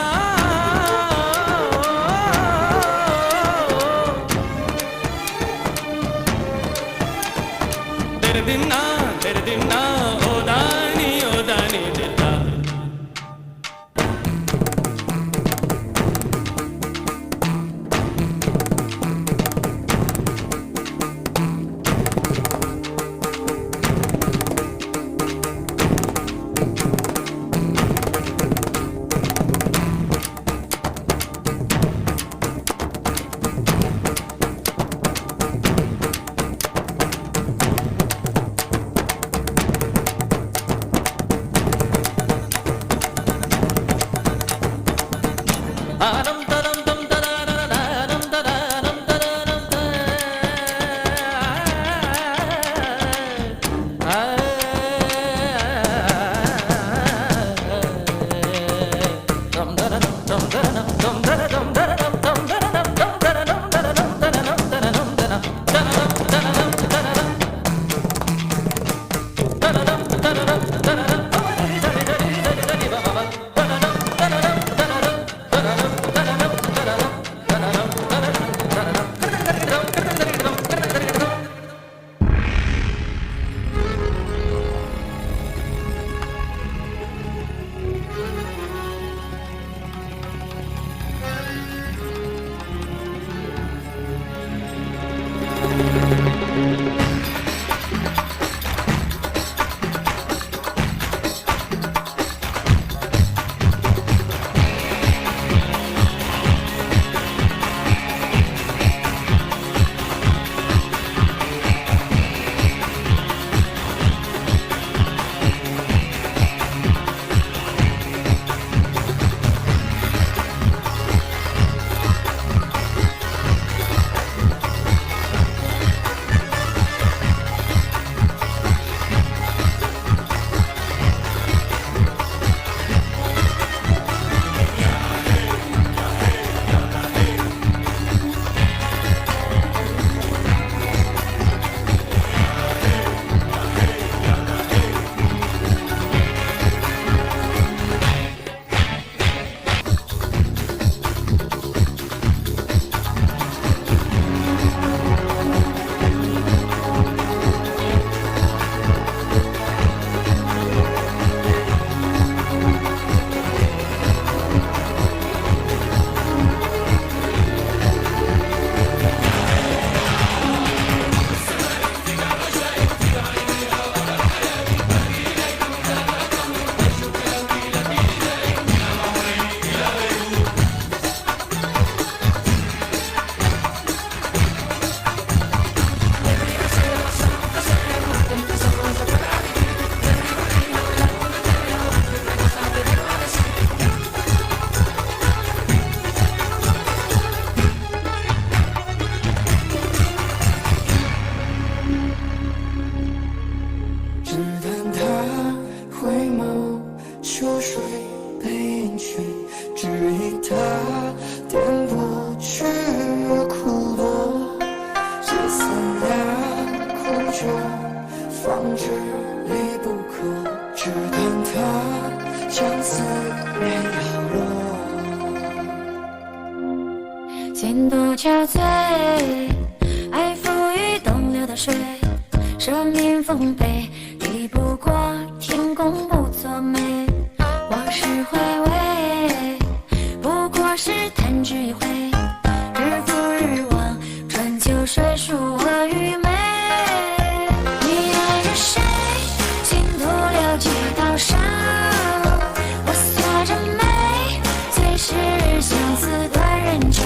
der dinna o dani der da 进度憔悴，爱赋予东流的水，生命丰沛，抵不过天公不作美。往事回味，不过是弹指一挥，日复日望，春秋水树和愚昧。你爱着谁？进度了解到伤，我锁着眉，最是相思断人肠。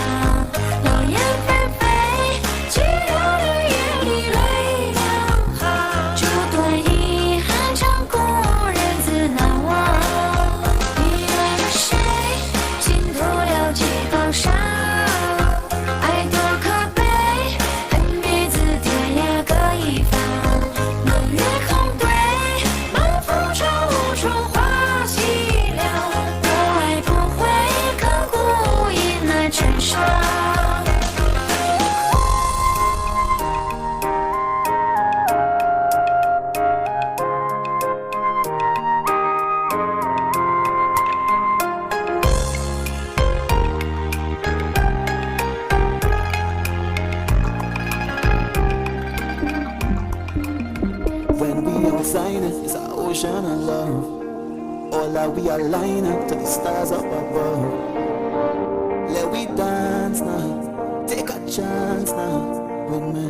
流言纷飞，只有绿叶里泪两行，这段遗憾长故人自难忘。你爱着谁？进度了解到伤，爱多可悲，恨彼此天涯各一方。明月空对，满腹愁无处话凄凉，我爱不会，刻骨已难成伤。When we all sign it, it's an ocean of love. All that we align up to the stars up above. Let we dance now, take a chance now with me.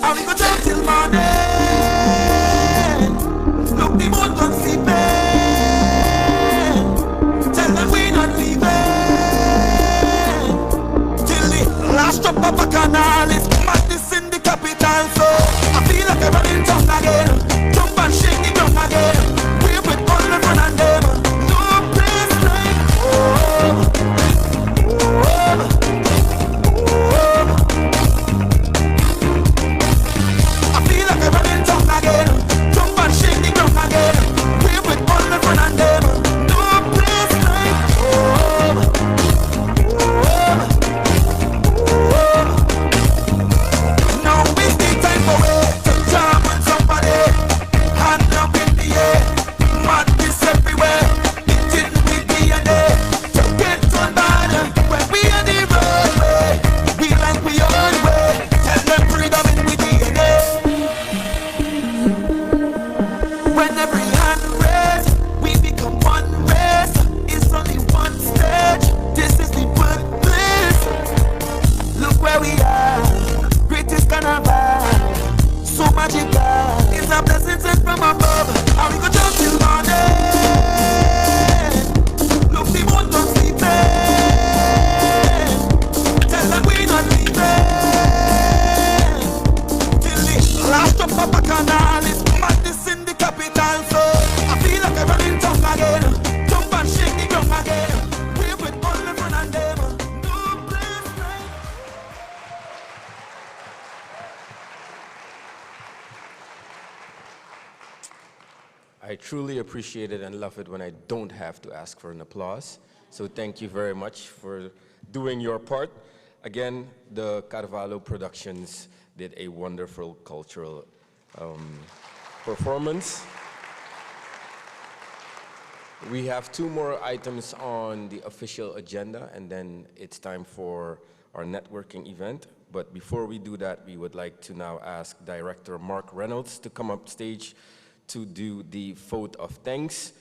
And we go jump till morning. Look the moon come sleeping. Tell them we not leaving till the last drop of a canal is madness in the capital. So I feel like I'm running town again. Jump and shake the ground again. We're with all the fun and them. No place like home. I feel like I'm running town again. Jump and shake the ground again. We're with all the fun and them. No place like home. Now is the time for it to jam on somebody. Hand up in the air, madness everywhere. It's in the DNA. To get on bad when we on the roadway. We like we own way. Tell them freedom in the DNA. When every hand raised, we become one race. It's only one stage. This is the birthplace. Look where we are. Greatest carnival. So magical. It's a blessing sent from above. And we go jump till morning. Look the moon come sleeping. Tell them we not leaving till the last drop of a canal is madness in the capital. So I feel like I'm running town again. Jump and shake the ground again. We're with all the fun and them. No place like. I truly appreciate it and love it when I don't have to ask for an applause. So thank you very much for doing your part. Again, the Carvalho Productions did a wonderful cultural performance. We have two more items on the official agenda, and then it's time for our networking event. But before we do that, we would like to now ask Director Mark Reynolds to come up stage to do the vote of thanks.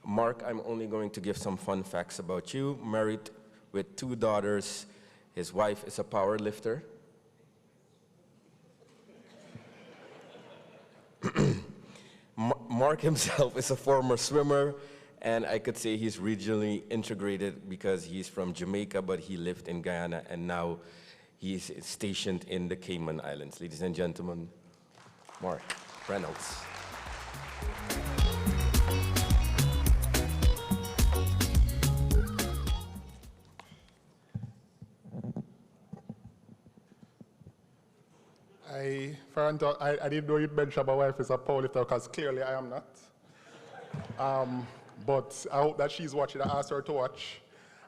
Mark, I'm only going to give some fun facts about you. Married with 2 daughters. His wife is a power lifter. Mark himself is a former swimmer, and I could say he's regionally integrated because he's from Jamaica, but he lived in Guyana, and now he's stationed in the Cayman Islands. Ladies and gentlemen, Mark Reynolds. I didn't know you'd mention my wife is a powerlifter because clearly I am not. But I hope that she's watching. I asked her to watch.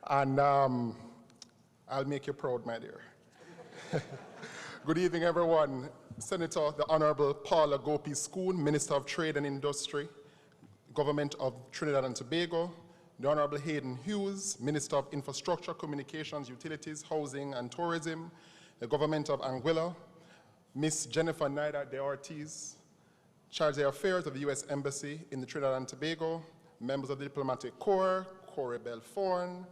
And I'll make you proud, my dear. Good evening, everyone. Senator, the Honorable Paula Gopi Schoon, Minister of Trade and Industry, Government of Trinidad and Tobago, the Honorable Hayden Hughes, Minister of Infrastructure, Communications, Utilities, Housing and Tourism, the Government of Anguilla, Ms. Jennifer Naida de Ortiz, Charge of Affairs of the U.S. Embassy in the Trinidad and Tobago, members of the Diplomatic Corps, Corey Belforn,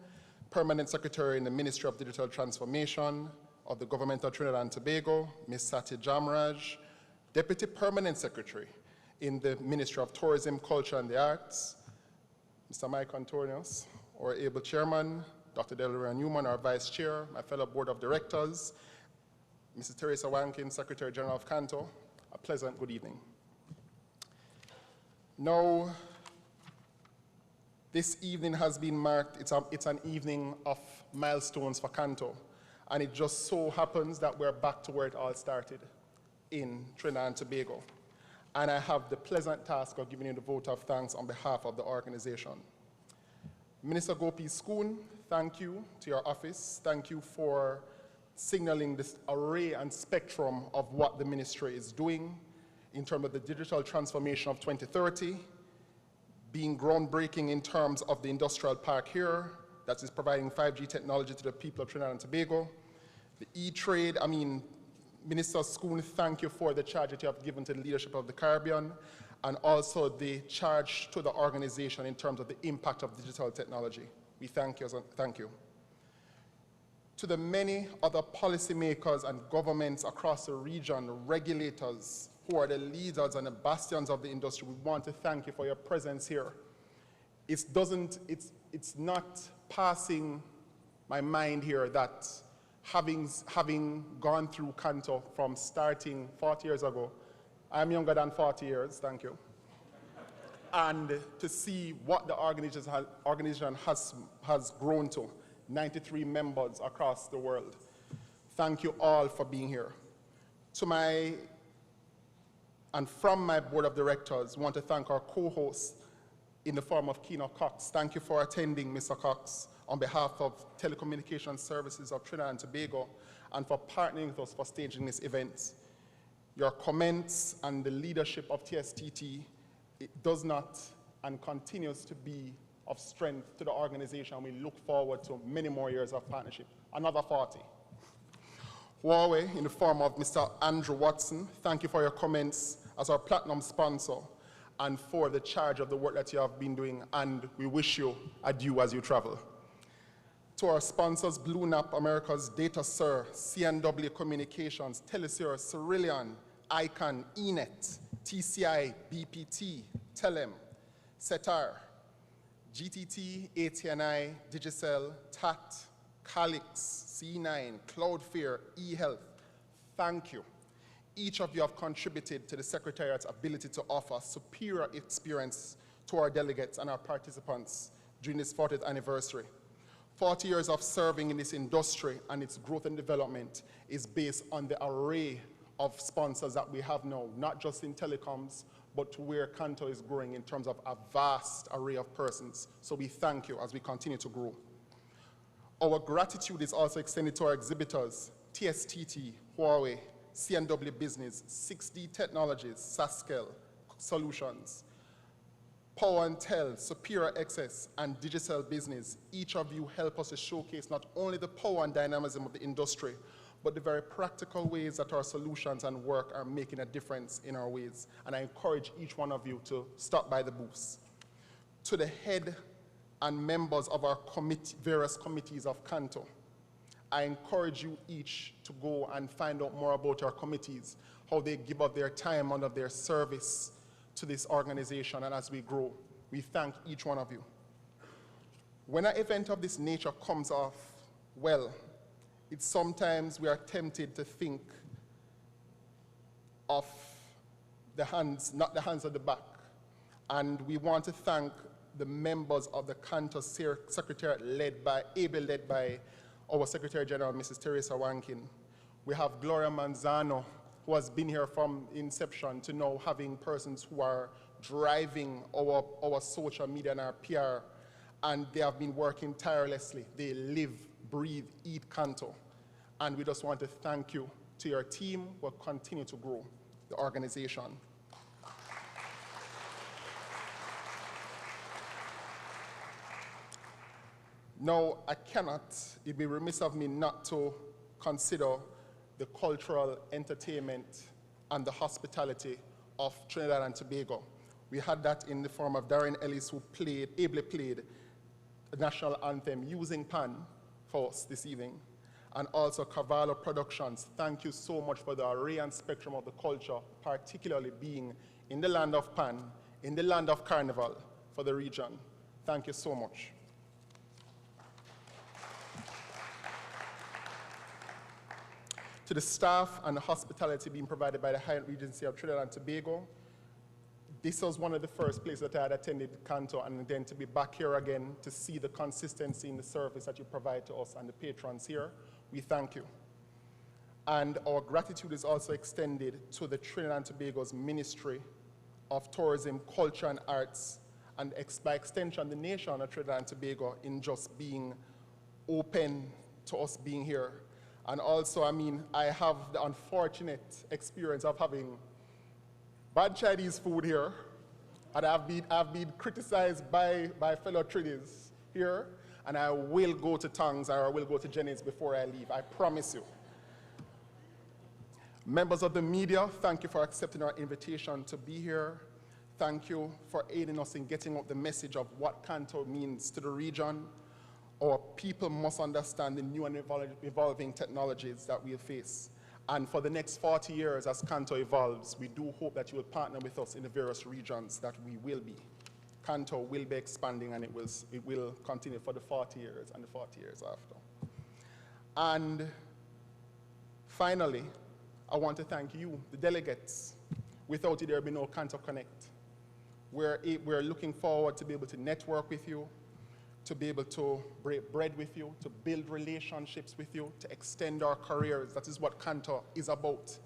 Permanent Secretary in the Ministry of Digital Transformation of the Government of Trinidad and Tobago, Ms. Sati Jamraj, Deputy Permanent Secretary in the Ministry of Tourism, Culture and the Arts, Mr. Mike Antonios, our able chairman, Dr. Delaware Newman, our vice chair, my fellow board of directors, Mrs. Teresa Wankin, Secretary General of CANTO, a pleasant good evening. Now, this evening has been marked, it's an evening of milestones for CANTO, and it just so happens that we're back to where it all started, in Trinidad and Tobago. And I have the pleasant task of giving you the vote of thanks on behalf of the organization. Minister Gopi Skoon, thank you to your office. Thank you for signaling this array and spectrum of what the ministry is doing in terms of the digital transformation of 2030, being groundbreaking in terms of the industrial park here that is providing 5G technology to the people of Trinidad and Tobago. The e-trade, Minister Skoon, thank you for the charge that you have given to the leadership of the Caribbean, and also the charge to the organization in terms of the impact of digital technology. We thank you, thank you. To the many other policymakers and governments across the region, regulators, who are the leaders and the bastions of the industry, we want to thank you for your presence here. It's not passing my mind here that having gone through CANTO from starting 40 years ago, I'm younger than 40 years, thank you, and to see what the organization has grown to, 93 members across the world. Thank you all for being here. And from my board of directors, I want to thank our co-hosts in the form of Keno Cox. Thank you for attending, Mr. Cox, on behalf of Telecommunications Services of Trinidad and Tobago, and for partnering with us for staging this event. Your comments and the leadership of TSTT, it does not and continues to be of strength to the organization. We look forward to many more years of partnership, another 40. Huawei, in the form of Mr. Andrew Watson, thank you for your comments as our platinum sponsor and for the charge of the work that you have been doing, and we wish you adieu as you travel. To our sponsors, Blue Nap, America's Data Sir, CNW Communications, Telesur, Cerillion, ICANN, ENET, TCI, BPT, Telem, Setar, GTT, ATNI, Digicel, TAT, Calix, C9, Cloudflare, eHealth, thank you. Each of you have contributed to the Secretariat's ability to offer superior experience to our delegates and our participants during this 40th anniversary. 40 years of serving in this industry and its growth and development is based on the array of sponsors that we have now, not just in telecoms, but to where CANTO is growing in terms of a vast array of persons. So we thank you as we continue to grow. Our gratitude is also extended to our exhibitors, TSTT, Huawei, CNW Business, 6D Technologies, Saskel Solutions, Power and Tel, Superior Access, and Digicel Business. Each of you help us to showcase not only the power and dynamism of the industry, but the very practical ways that our solutions and work are making a difference in our ways. And I encourage each one of you to stop by the booths. To the head and members of our various committees of CANTO, I encourage you each to go and find out more about our committees, how they give up their time and of their service to this organization, and as we grow, we thank each one of you. When an event of this nature comes off well, it's sometimes we are tempted to think of the hands, not the hands at the back, and we want to thank the members of the CANTO Secretariat led by our Secretary General, Mrs. Teresa Wankin. We have Gloria Manzano, who has been here from inception to now having persons who are driving our social media and our PR, and they have been working tirelessly. They live, breathe, eat CANTO. And we just want to thank you to your team who will continue to grow the organization. Now, it'd be remiss of me not to consider the cultural entertainment and the hospitality of Trinidad and Tobago. We had that in the form of Darren Ellis, who ably played the national anthem using pan for us this evening. And also Cavallo Productions, thank you so much for the array and spectrum of the culture, particularly being in the land of pan, in the land of carnival for the region. Thank you so much. To the staff and the hospitality being provided by the Hyatt Regency of Trinidad and Tobago, this was one of the first places that I had attended CANTO, and then to be back here again to see the consistency in the service that you provide to us and the patrons here, we thank you. And our gratitude is also extended to the Trinidad and Tobago's Ministry of Tourism, Culture and Arts, and by extension, the nation of Trinidad and Tobago in just being open to us being here. And also, I have the unfortunate experience of having bad Chinese food here, and I've been criticized by fellow Trinis here, and I will go to Tongues or I will go to Jennings before I leave, I promise you. Members of the media, thank you for accepting our invitation to be here. Thank you for aiding us in getting out the message of what CANTO means to the region. Our people must understand the new and evolving technologies that we face. And for the next 40 years, as CANTO evolves, we do hope that you will partner with us in the various regions that we will be. CANTO will be expanding, and it will continue for the 40 years and the 40 years after. And finally, I want to thank you, the delegates. Without you, there would be no CANTO Connect. We're looking forward to be able to network with you, to be able to break bread with you, to build relationships with you, to extend our careers. That is what CANTO is about.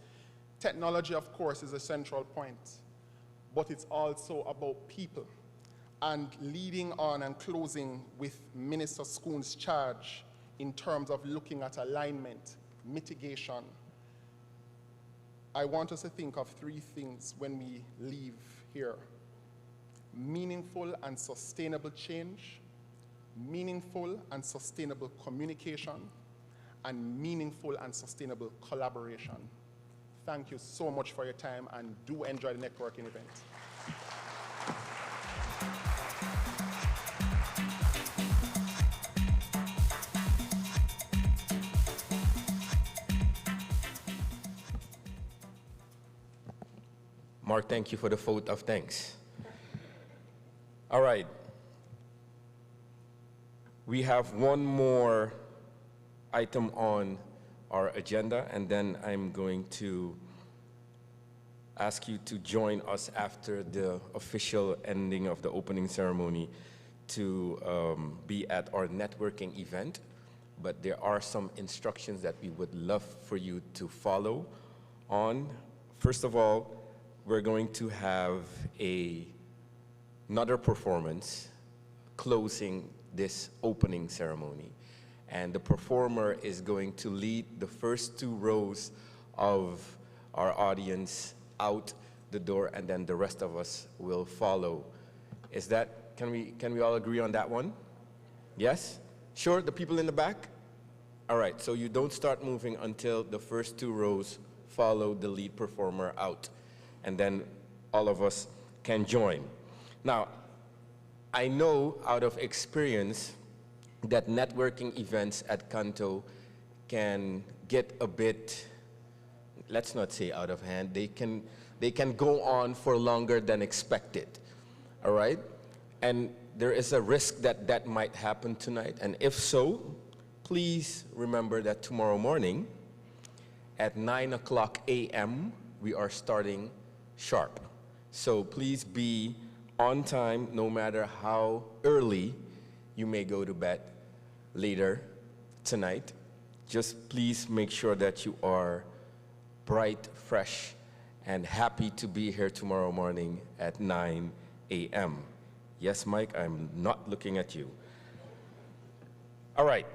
Technology, of course, is a central point, but it's also about people. And leading on and closing with Minister Schoon's charge in terms of looking at alignment, mitigation, I want us to think of three things when we leave here: meaningful and sustainable change, meaningful and sustainable communication, and meaningful and sustainable collaboration. Thank you so much for your time, and do enjoy the networking event. Mark, thank you for the vote of thanks. All right. We have one more item on our agenda, and then I'm going to ask you to join us after the official ending of the opening ceremony to be at our networking event. But there are some instructions that we would love for you to follow on. First of all, we're going to have another performance closing this opening ceremony. And the performer is going to lead the first 2 rows of our audience out the door, and then the rest of us will follow. Can we all agree on that one? Yes? Sure, the people in the back? All right, so you don't start moving until the first 2 rows follow the lead performer out, and then all of us can join. Now, I know out of experience that networking events at CANTO can get a bit, let's not say out of hand, they can go on for longer than expected, all right? And there is a risk that that might happen tonight, and if so, please remember that tomorrow morning at 9:00 a.m. we are starting sharp. So please be on time, no matter how early you may go to bed later tonight. Just please make sure that you are bright, fresh, and happy to be here tomorrow morning at 9 a.m. Yes, Mike, I'm not looking at you. All right.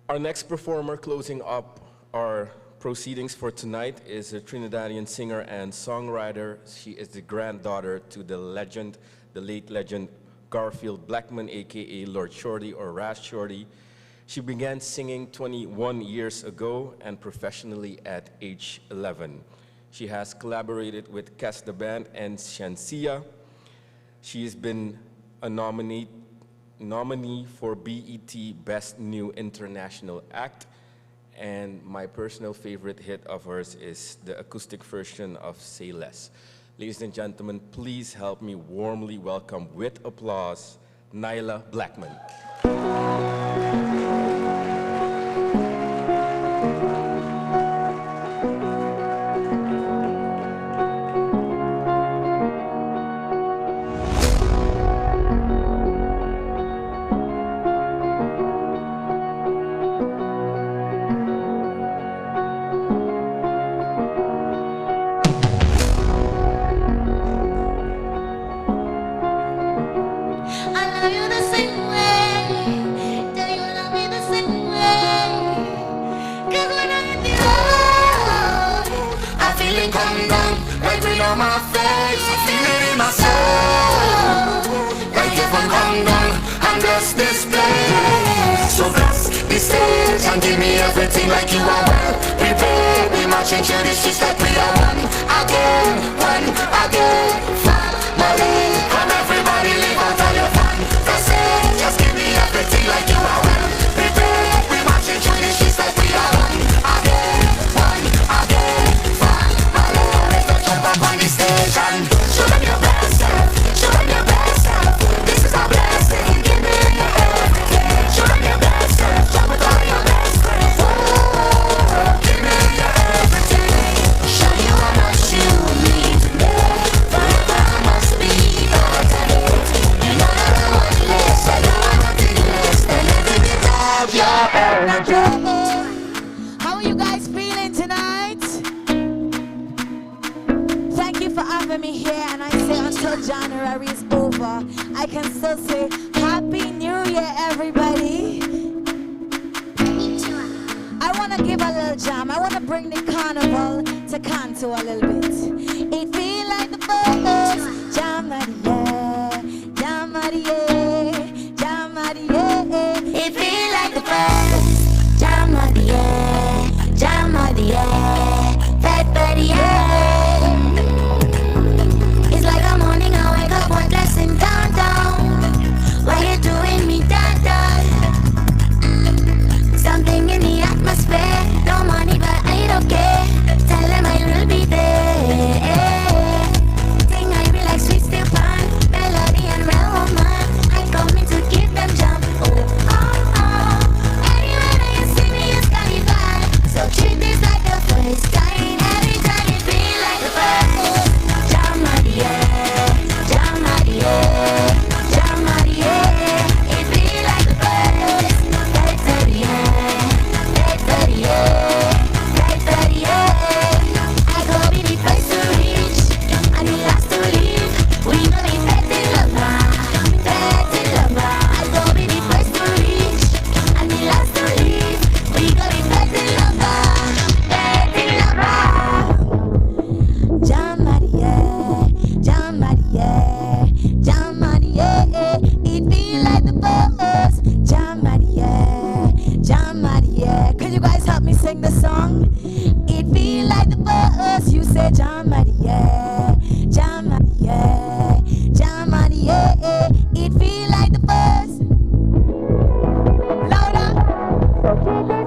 Our next performer closing up our proceedings for tonight is a Trinidadian singer and songwriter. She is the granddaughter to the legend, the late legend, Garfield Blackman, aka Lord Shorty or Ras Shorty. She began singing 21 years ago and professionally at age 11. She has collaborated with Kes the Band and Shansia. She has been a nominee for BET Best New International Act, and my personal favorite hit of hers is the acoustic version of Say Less. Ladies and gentlemen, please help me warmly welcome with applause, Nyla Blackman. Come down, like rain on my face. I feel it in my soul. Like heaven come down and bless this place. So bless this stage and give me everything like you are well prepared. We marching to the streets like we are one again, family. Come everybody live out all your fun. That's it, just give me everything like you are well prepared. We marching to the streets like we are one again, on the stage and show them your best self, show them your best self. This is our blessing, give me your everything. Show them your best self, show with all your best friends. Oh, give me your everything. Show you how much you need today. Forever I must be better than it. You know that I want less, I don't want nothing less than every bit of your energy. How are you guys feeling tonight? Thank you for having me here, and I say until January is over, I can still say Happy New Year, everybody. I want to give a little jam. I want to bring the carnival to Canto a little bit. It feel like the first jam of the year, jam of the year, jam of the year. It feel like the first jam of the year, jam of the year, that for the year. One blessing down. Why you doing me that? Something in the atmosphere. No money, but I don't care. Tell them I will be there. Thing I relax, sweet still pan. Melody and real woman. I coming to give them jump. Oh, oh, oh. Anywhere that you see me, it's carnival. So treat this like the first time. Every time it feel like the first. Jam of the year. It feel like the first. Right for the end, right for the end, right for the end. I go be the first to reach and the last to leave. We know the best in love, best in love. I go be the first to reach and the last to leave. We go the best in love, best in love. Jam of the year, jam of the year. Jam of the year, it feel like the first. Jam of the year, jam of the year. Can you guys help me sing the song? It feel like the first. You say jam of the year, jam of the year, jam of the year. It feel like the first. Louder.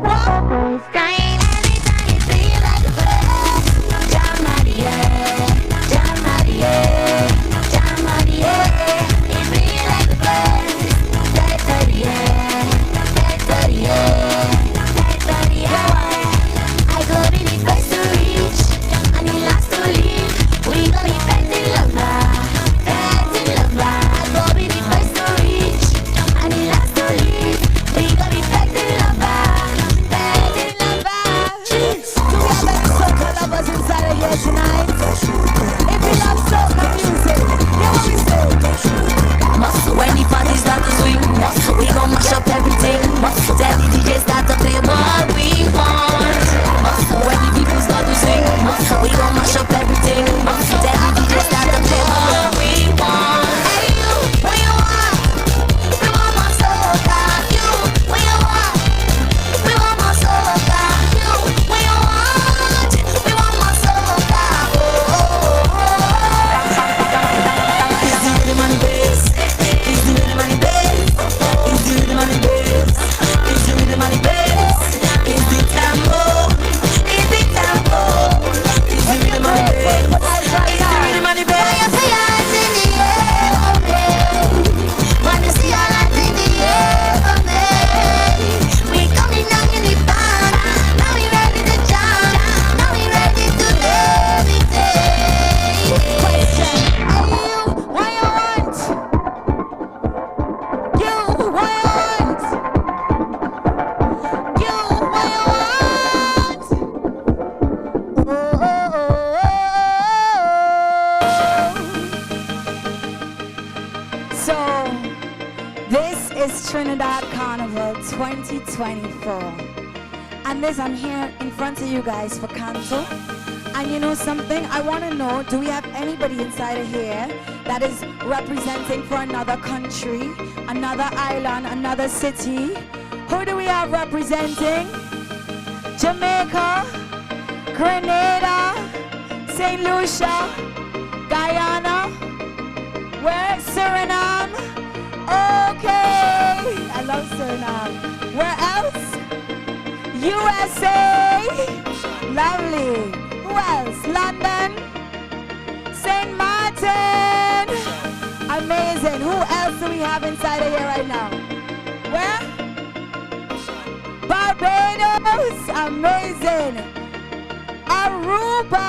First time, every time it feel like the first. Jam of the year, jam of the year. It feel like the first. Right for the end, right for the end, right for the end. I go be the first to reach and the last to leave. 2024. And this, I'm here in front of you guys for CANTO. And you know something? I want to know, do we have anybody inside of here that is representing for another country, another island, another city? Who do we have representing? Jamaica, Grenada, St. Lucia, Guyana, where? Suriname. Okay, I love Suriname. Where else? USA. Lovely. Who else? London, St. Martin. Amazing. Who else do we have inside of here right now? Where? Barbados. Amazing. Aruba.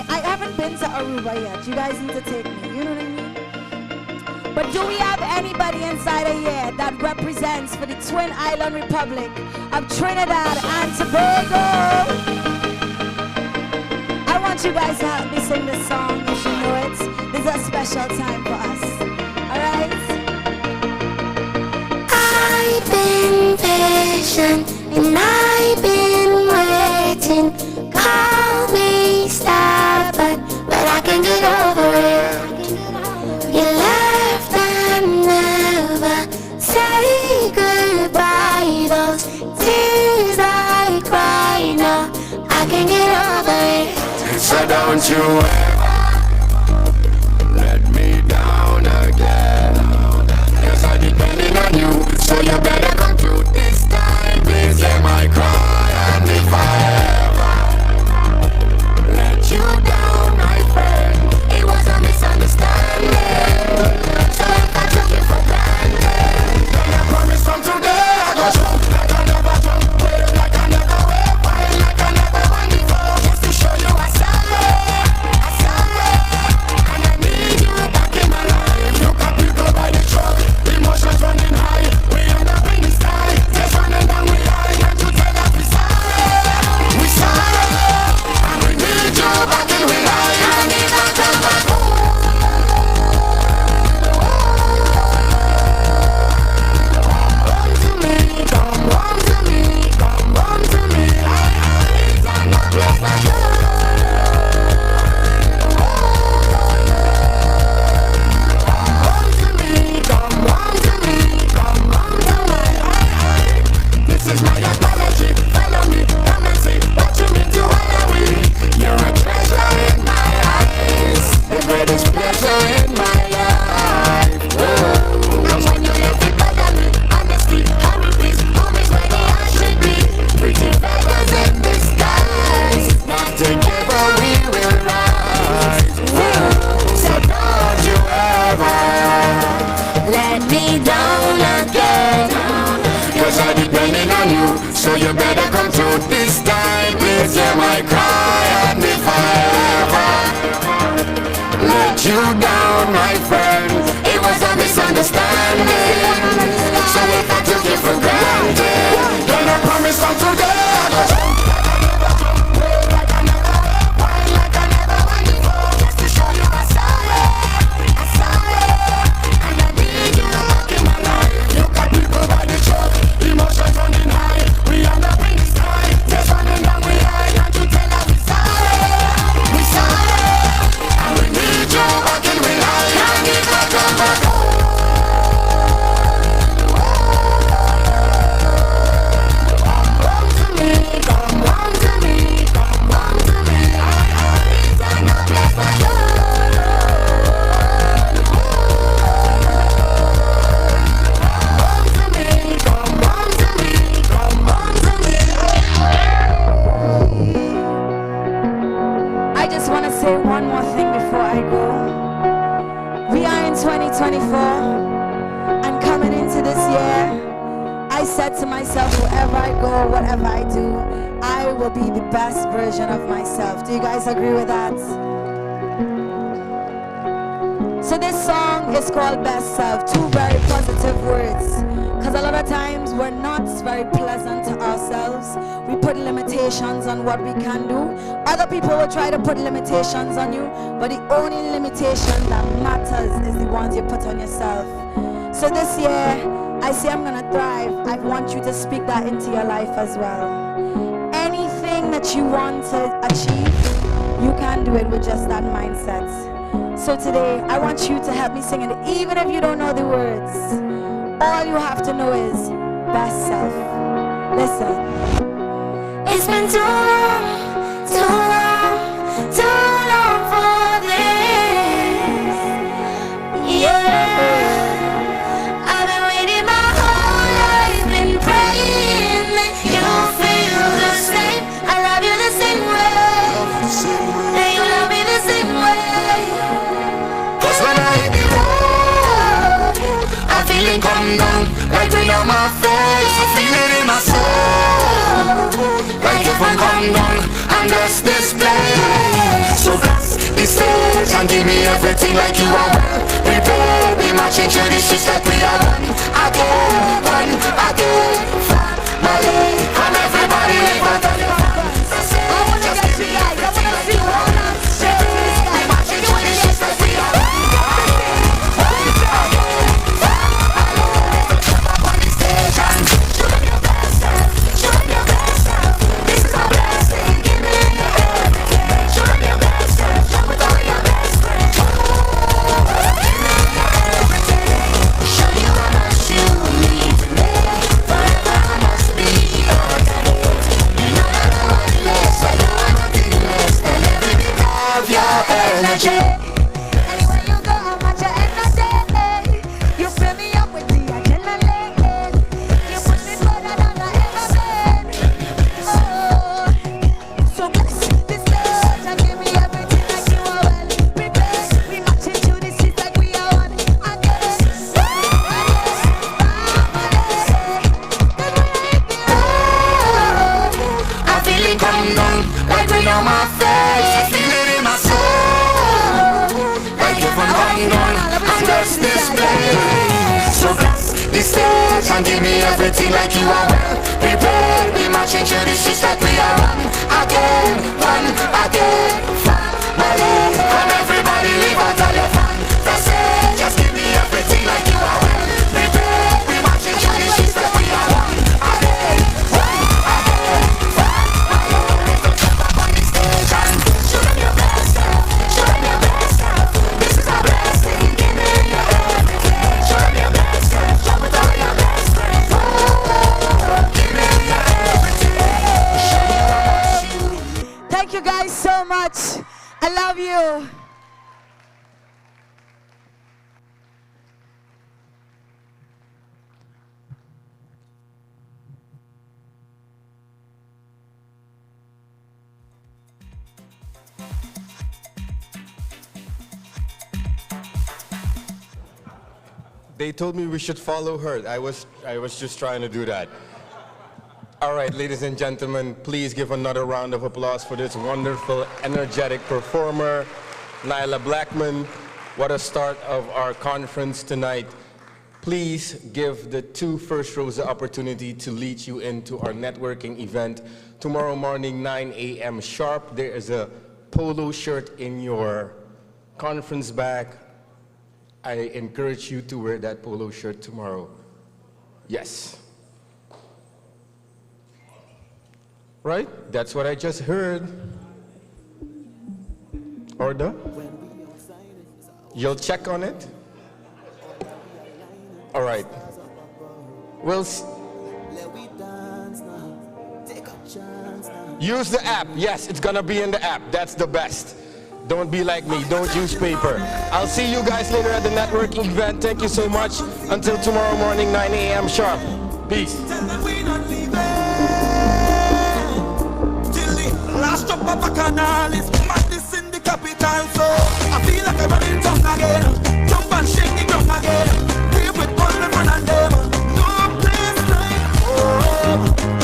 I haven't been to Aruba yet. You guys need to take me. You know what I mean? But do we have anybody inside of here that represents for the Twin Island Republic of Trinidad and Tobago? I want you guys to help me sing this song if you know it. This is a special time for us. All right? I've been patient and I've been waiting. Call me stubborn, but I can get over it. You left and never say goodbye. Those tears I cry now, I can get over it. So don't you ever let me down again, 'cause I'm depending on you, so you better come through this time. Please hear my cry, and if I ever let you down, my friend, it was a misunderstanding. So if I took it for granted, then I promise from today I go jump like I never jump, wave like I never wave, fight like I never won before, just to show you I sorry, and I need you back in my life. Look at people by the truck, emotions running high, we end up in the sky, just running down we high, and you tell us we sorry, and we need you back in we life. I need that come back home. Come home to me, come home to me, it's not no place like you. This is my apology, follow me, come and see what you mean to all of we. You're a treasure in my eyes, the greatest pleasure in my life. And when you let it bother me, honestly, how it is, home is where the heart should be. Pretty feathers in the skies, not together we will rise. So don't you ever let me down again, 'cause I'm depending on you, so you better come through this time. Please hear my cry, and if I ever let you down, my friend, it was a misunderstanding. So if I took you for granted, then I promise from today I go jump like I never jump, wave like I never wave, fight like I never won before, just to show you I'm sorry, and I need you back in my life. Look at people by the truck, emotions running high, we end up in the sky, just running down we high, and you tell us we sorry, and we need you back in we life. And if I come back home, come home to me, come home to me, it's not no place like you. I just want to say one more thing before I go. We are in 2024, and coming into this year, I said to myself, wherever I go, whatever I do, I will be the best version of myself. Do you guys agree with that? So this song is called Best Self, two very positive words. Because a lot of times we're not very pleasant to ourselves. We put limitations on what we can do. Other people will try to put limitations on you, but the only limitation that matters is the ones you put on yourself. So this year, I say I'm gonna thrive, I want you to speak that into your life as well. Anything that you want to achieve, you can do it with just that mindset. So today, I want you to help me sing it, even if you don't know the words. All you have to know is best self. Listen. It's been too long, too long, too long for this. Yeah, I've been waiting my whole life, been praying that you feel the same. I love you the same way, and you love me the same way. 'Cause when I hit the road, I feel it come down right on my face. I feel it in my soul. Like if I come down and bless this place. So bless this stage and give me everything like you are well prepared. Be marching through the streets like we are one again, family. Come everybody live out of your hands. I wanna get you guys, I wanna see one and share this guy. Marching through the streets like we are one again, family. Jump on the stage and show them your best self, show them your best self. This is a blessing, give me your everything. Show them your best self, jump with all your best friends. Give me your everything. Show you how much you need to make. Forever I must be your guide. You know that I want less, I don't want nothing less than every bit of your energy. Anywhere you go, how much your energy. You fill me up with the adrenaline. You push me further than I ever been. Oh, so bless this stage and give me everything like you are well prepared. We marching through the streets like we are one again. I feel it come down like rain on my face. I feel it in my soul. Like if I'm coming down and bless this place. So bless this stage and give me everything like you are well prepared. We marching through the streets like we are one again, family. Come everybody live out all your fantasy. Just give me everything like you are well prepared. We marching through the streets like we are one again, family. Jump up on the stage and show them your best self, show them your best self. This is a blessing, give me your everything. Show them your best self, jump with all your best friends. Give me your everything. Show me how much you. Thank you guys so much. I love you. They told me we should follow her. I was just trying to do that. All right, ladies and gentlemen, please give another round of applause for this wonderful, energetic performer, Nyla Blackman. What a start of our conference tonight. Please give the two first rows the opportunity to lead you into our networking event tomorrow morning, 9 a.m. sharp. There is a polo shirt in your conference bag. I encourage you to wear that polo shirt tomorrow. Yes. Right? That's what I just heard. Order? You'll check on it? All right. We'll use the app. Yes, it's gonna be in the app. That's the best. Don't be like me. Don't use paper. I'll see you guys later at the networking event. Thank you so much. Until tomorrow morning, 9 a.m. sharp. Peace. Last up of a canal is madness in the capital. So I feel like I'm running tongue again. Jump and shake the ground again. We with all the fun and them. No place like home.